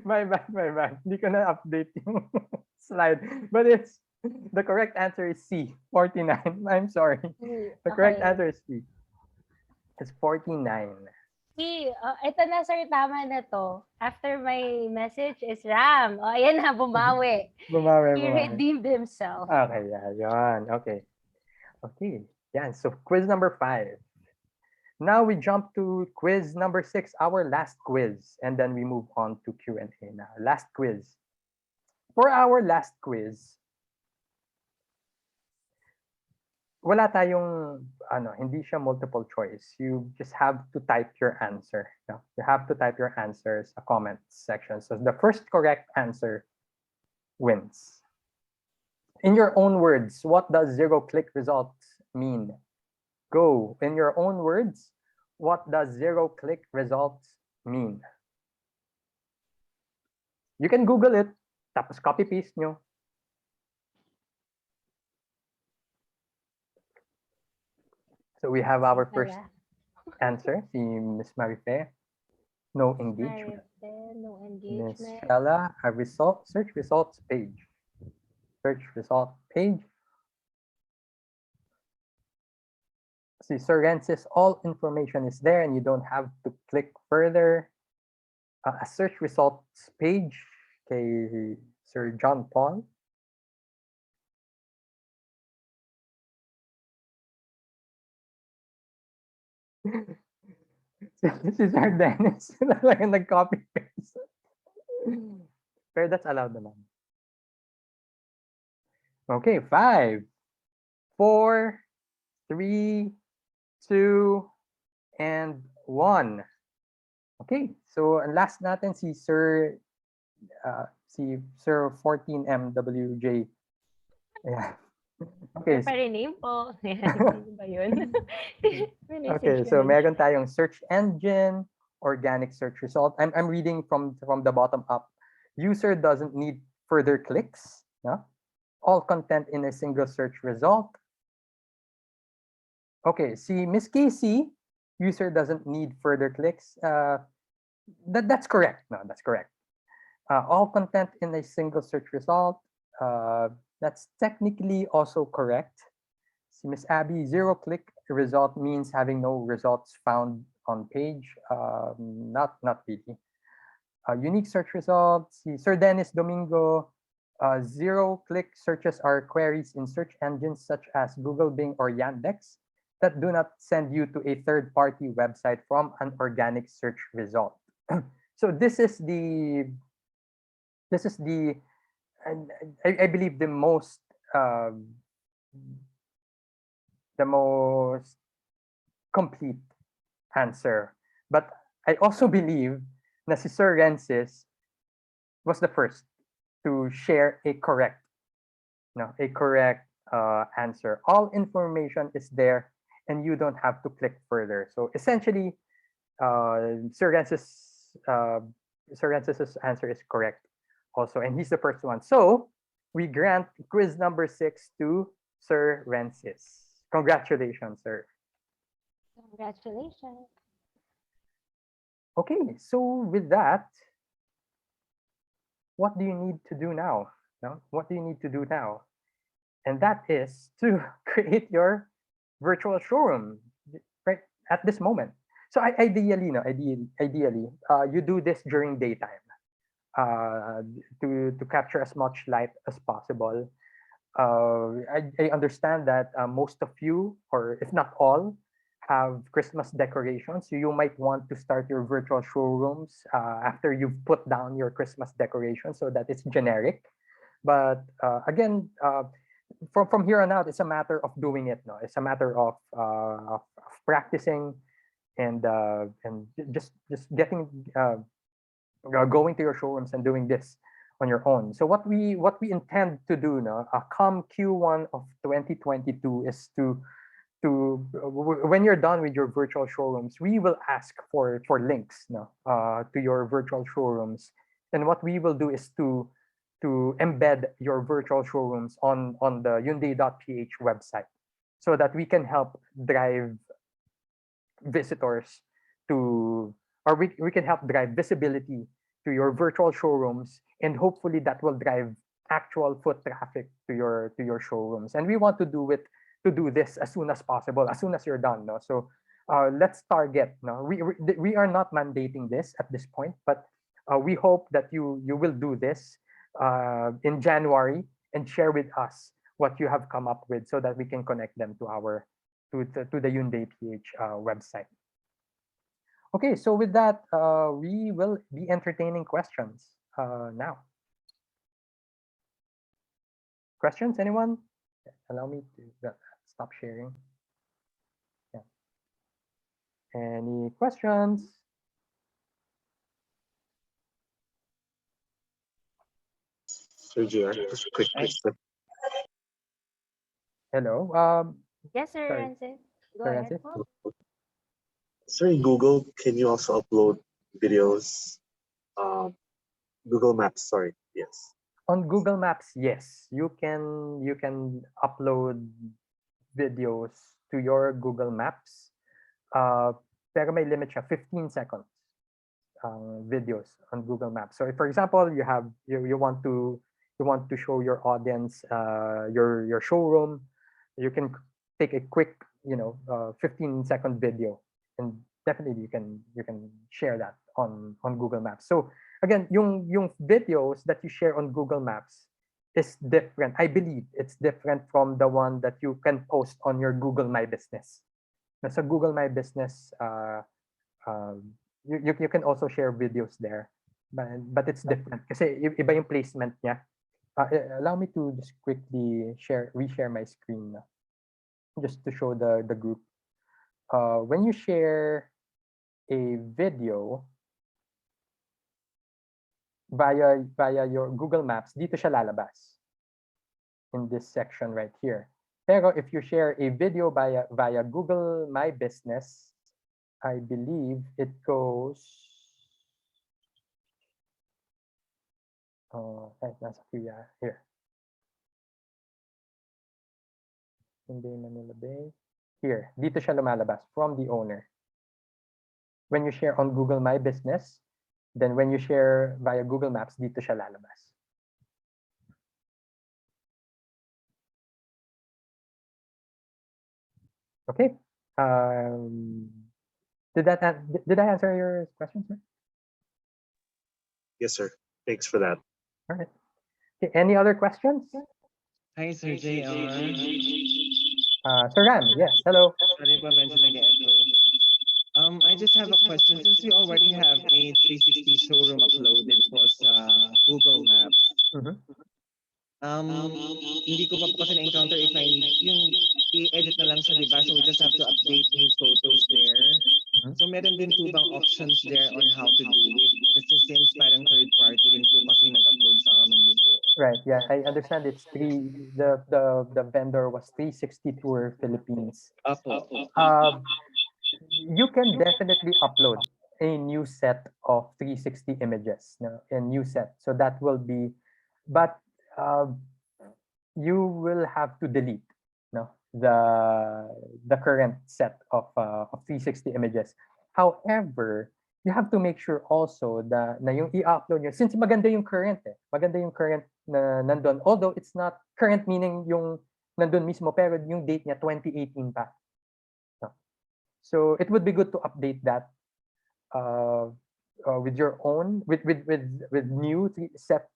Speaker 2: My bad. Hindi ko na update yung slide. But the correct answer is C, 49. I'm sorry. The correct
Speaker 1: Okay.
Speaker 2: answer is C. It's 49.
Speaker 1: Ito na, sir. Tama na to. After my message is Ram. Ayan na, bumawi. He
Speaker 2: Bumawi.
Speaker 1: redeemed himself.
Speaker 2: Okay, yeah, yun. Okay. Yeah, so quiz number 5. Now we jump to quiz number 6, our last quiz, and then we move on to Q&A now. Last quiz. For our last quiz, wala tayong hindi siya multiple choice. You just have to type your answer. No? You have to type your answers a comment section. So the first correct answer wins. In your own words, what does zero-click results mean? Go. In your own words, what does zero-click results mean? You can Google it, tapos copy-paste nyo. So we have our first answer, si Miss Marife. No engagement.
Speaker 1: No
Speaker 2: Miss
Speaker 1: engagement.
Speaker 2: Shella, search results page. Search result page. See, Sir Rensis, all information is there and you don't have to click further. A search results page kay Sir John Paul. Si Sir Dennis, talagang nag-copy paste. Pero that's allowed naman. Okay, 5, 4, 3, 2, and 1. Okay, so ang last natin si Sir 14MWJ. Yeah. Okay.
Speaker 1: Pa-rename po. Sino ba yun?
Speaker 2: Okay, so meron tayong search engine, organic search result. I'm reading from the bottom up. User doesn't need further clicks. No? All content in a single search result. Okay, see Miss Casey, user doesn't need further clicks. That's correct. No, that's correct. All content in a single search result. That's technically also correct. See Miss Abby, zero-click result means having no results found on page. Not really. Unique search results. See Sir Dennis Domingo, zero-click searches are queries in search engines such as Google, Bing, or Yandex that do not send you to a third-party website from an organic search result. So this is the I believe the most complete answer. But I also believe na si Sir Rensis was the first to share a correct answer. All information is there and you don't have to click further. So essentially, Sir Rensis' answer is correct also, and he's the first one. So we grant quiz number 6 to Sir Rensis. Congratulations, sir.
Speaker 1: Congratulations.
Speaker 2: Okay, so with that, what do you need to do now? No? What do you need to do now? And that is to create your virtual showroom right at this moment. So ideally, no, ideally, you do this during daytime to capture as much light as possible. I understand that most of you, or if not all, have Christmas decorations. So you might want to start your virtual showrooms after you've put down your Christmas decorations so that it's generic. But again, from here on out, it's a matter of doing it. No, it's a matter of practicing and just getting going to your showrooms and doing this on your own. So what we intend to do now, come Q1 of 2022, is when you're done with your virtual showrooms, we will ask for links no, to your virtual showrooms, and what we will do is to embed your virtual showrooms on the Hyundai.ph website, so that we can help drive visitors to, or we can help drive visibility to your virtual showrooms, and hopefully that will drive actual foot traffic to your showrooms. And we want to do this as soon as possible, as soon as you're done. No? So let's target. No? We are not mandating this at this point, but we hope that you will do this in January and share with us what you have come up with, so that we can connect them to the Hyundai PH website. Okay, so with that, we will be entertaining questions now. Questions, anyone? Allow me to stop sharing. Yeah. Any questions?
Speaker 6: Sir JR, just a quick question.
Speaker 2: Hello.
Speaker 1: Yes, Sir
Speaker 2: Sorry,
Speaker 1: Rances. Go
Speaker 2: Sir
Speaker 1: ahead
Speaker 2: Francis.
Speaker 1: po.
Speaker 6: Sir, in Google, can you also upload videos? Google Maps, sorry. Yes.
Speaker 2: On Google Maps, yes, you can upload videos to your Google Maps. Pero may limit siya, 15 seconds videos on Google Maps. So if, for example, you want to show your audience your showroom, you can take a quick 15-second video, and definitely you can share that on Google Maps. So again, yung videos that you share on Google Maps is different. I believe it's different from the one that you can post on your Google My Business. Sa Google My Business, you can also share videos there, but it's different kasi iba yung placement niya. Allow me to just quickly reshare my screen just to show the group. When you share a video via your Google Maps, dito siya lalabas in this section right here. Pero if you share a video via Google My Business, I believe it goes nasa kuya here. Hindi Manila Bay. Here, dito siya lumalabas from the owner. When you share on Google My Business, then when you share via Google Maps, dito siya lalabas. Okay. Did I answer your question, sir?
Speaker 6: Yes, sir. Thanks for that.
Speaker 2: All right. Okay, any other questions?
Speaker 4: Hi, Sir JR.
Speaker 2: Sir Ram, yes, hello.
Speaker 4: Sorry po, medyo nag-echo. I just have a question. Since we already have a 360 showroom uploaded po sa Google Maps,
Speaker 2: Mhm.
Speaker 4: hindi ko pa po kasi na-encounter if I yung i-edit na lang siya, di ba? So we just have to update new photos there.
Speaker 2: Mhm.
Speaker 4: So meron din po bang options there on how to do it? Kasi since parang third party rin po kasi nag-upload sa amin before.
Speaker 2: Right, yeah, I understand it's the vendor was 360 Tour Philippines.
Speaker 4: Apo.
Speaker 2: You can definitely upload a new set of 360 images, no, a new set. So that will be, but you will have to delete, no, the current set of 360 images. However, you have to make sure also na yung i-upload nyo, since maganda yung current na nandun, although it's not current meaning yung nandun mismo, pero yung date niya 2018 pa. No? So it would be good to update that uh, with your own with a new set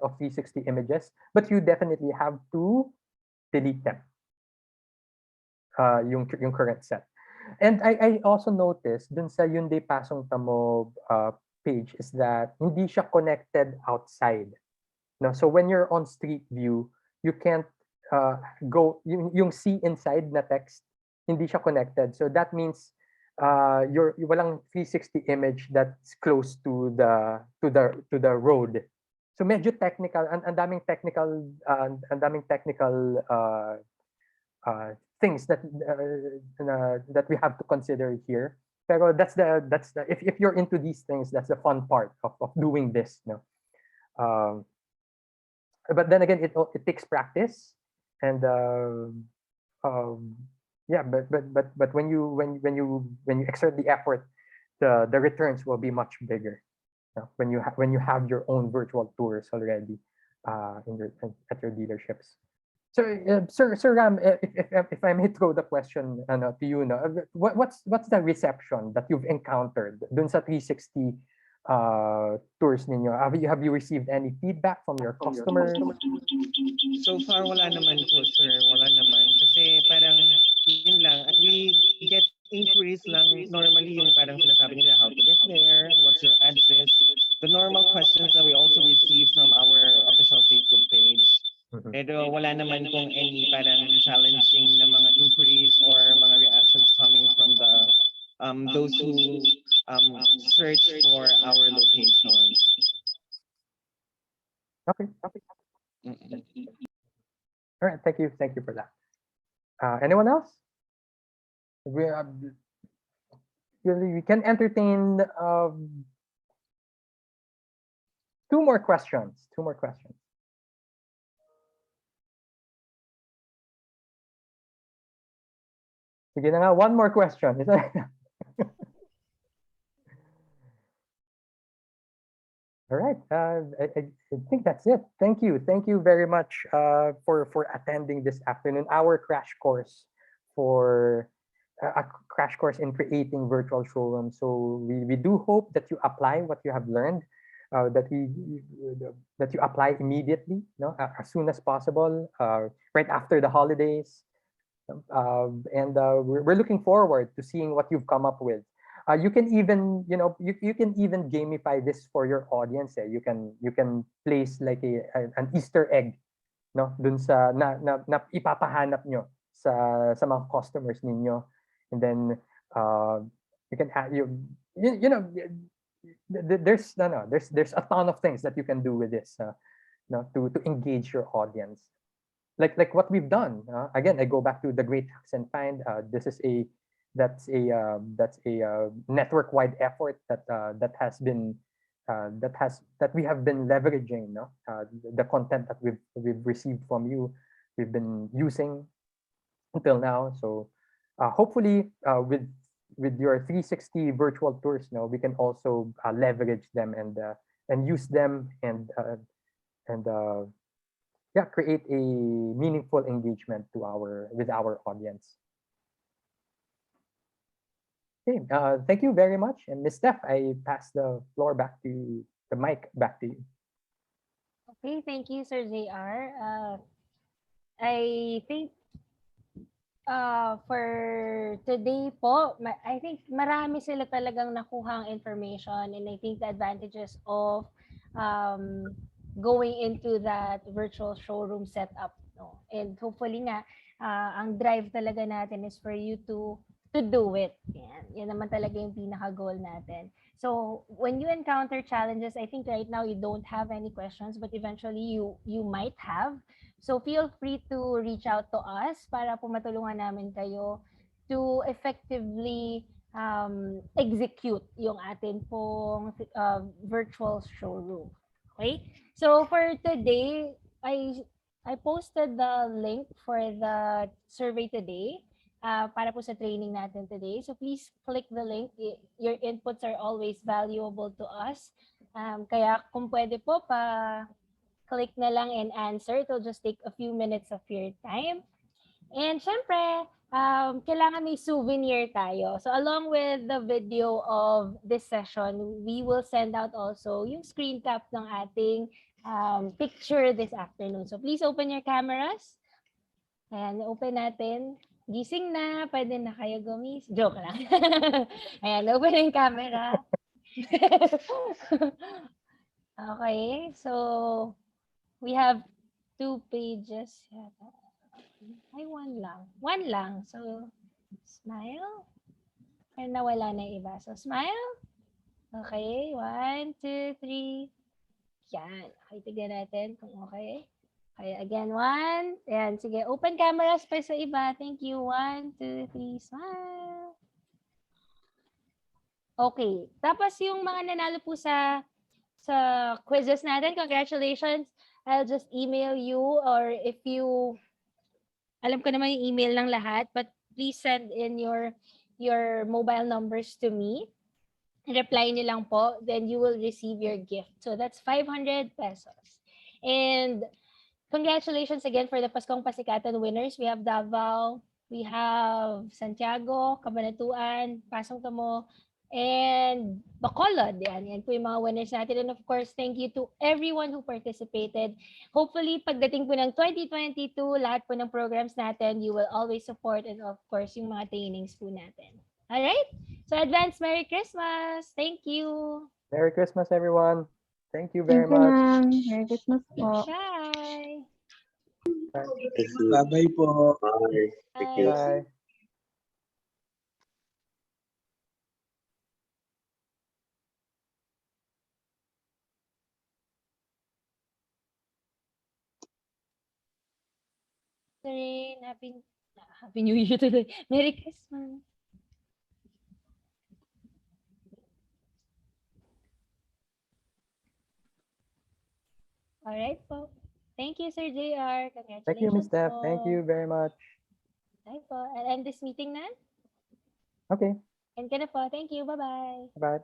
Speaker 2: of 360 images, but you definitely have to delete them, yung current set. And I also noticed dun sa Hyundai Pasong Tamo page is that hindi siya connected outside. No, so when you're on Street View, you can't go yung see inside na text, hindi siya connected. So that means your walang 360 image that's close to the road. So medyo technical, ang daming technical things that we have to consider here. Pero that's the if you're into these things, that's the fun part of doing this, no. But then again, it takes practice, and um, yeah, but when you exert the effort, the returns will be much bigger, no? When you have your own virtual tours already at your dealerships. So, Sir Ram, if I may throw the question to you, no, what's the reception that you've encountered dun sa 360 tours ninyo? Have you received any feedback from your customers?
Speaker 4: So far, wala naman po, sir. Wala naman. Kasi parang, yun lang. We get inquiries lang. Normally, yung parang sinasabi nila, how to get there, what's your address. The normal questions that we also receive from our official Facebook page.
Speaker 2: Mhm.
Speaker 4: Pero wala naman pong any parang challenging na mga inquiries or mga reactions coming from the those who search for our location.
Speaker 2: Okay.
Speaker 4: Mm-mm.
Speaker 2: All right. Thank you for that. Anyone else? We we can entertain two more questions. Two more questions. Sige na nga, one more question. All right. I think that's it. Thank you. Thank you very much for attending this afternoon, our crash course for a crash course in creating virtual showrooms. So we do hope that you apply what you have learned, that you apply immediately, no, as soon as possible, right after the holidays. And we're looking forward to seeing what you've come up with. You can even, you can even gamify this for your audience. You can place like an Easter egg, no, dun sa na ipapahanap nyo sa mga customers ninyo, and then you can have you know there's a ton of things that you can do with this, no, to engage your audience, like what we've done. Again, I go back to the Great Hacks and Find. This is that's a network-wide effort that we have been leveraging. No, the content that we've received from you, we've been using until now. So hopefully, with your 360 virtual tours, no, we can also leverage them and use them and yeah, create a meaningful engagement with our audience. Okay, thank you very much. And Ms. Steph, I pass the mic back to you.
Speaker 1: Okay, thank you, Sir JR. I think for today po, I think marami sila talagang nakuhang information, and I think the advantages of um, going into that virtual showroom setup. No? And hopefully nga, ang drive talaga natin is for you to do it. Yan naman talaga yung pinaka-goal natin. So when you encounter challenges, I think right now you don't have any questions, but eventually you might have. So feel free to reach out to us para po matulungan namin kayo to effectively execute yung atin pong virtual showroom. Okay? So for today, I posted the link for the survey today para po sa training natin today. So please click the link. Your inputs are always valuable to us. Kaya kung pwede po, click na lang and answer. It'll just take a few minutes of your time. And syempre, kailangan may souvenir tayo. So along with the video of this session, we will send out also yung screen cap ng ating picture this afternoon. So please open your cameras. Ayan, open natin. Gising na, pwede na kayo gumis. Joke lang. Ayan, open yung camera. Okay, so we have 2 pages. Ay, one lang. One lang. So, smile. Or nawala na yung iba. So, smile. Okay. 1, 2, 3. Yan. Okay, tignan natin kung okay. Okay, again, 1. Yan, sige. Open cameras pa sa iba. Thank you. 1, 2, 3. Smile. Okay. Tapos yung mga nanalo po sa quizzes natin, congratulations. I'll just email you, or if you alam ko naman yung email ng lahat, but please send in your mobile numbers to me. Reply niyo lang po, then you will receive your gift. So that's 500 pesos. And congratulations again for the Paskong Pasikatan winners. We have Davao, we have Santiago, Cabanatuan, Pasong Tamo, and Bacolod. Yan po yung mga winners natin. And of course, thank you to everyone who participated. Hopefully, pagdating po ng 2022, lahat po ng programs natin, you will always support, and of course, yung mga trainings po natin. Alright? So, advance Merry Christmas! Thank you!
Speaker 2: Merry Christmas, everyone. Thank you very
Speaker 7: Thank you,
Speaker 2: much.
Speaker 7: ma'am. Merry Christmas po.
Speaker 1: Bye!
Speaker 6: Thank you.
Speaker 3: Bye-bye po.
Speaker 6: Bye. Thank you.
Speaker 2: Bye.
Speaker 1: Rin, Happy New Year tuloy. Merry Christmas! Alright po. Thank you, Sir JR. Congratulations
Speaker 2: Thank you, Miss Steph.
Speaker 1: po.
Speaker 2: Thank you very much.
Speaker 1: Bye po. I'll end this meeting na.
Speaker 2: Okay.
Speaker 1: End ka na po. Thank you. Bye-bye.
Speaker 2: Bye.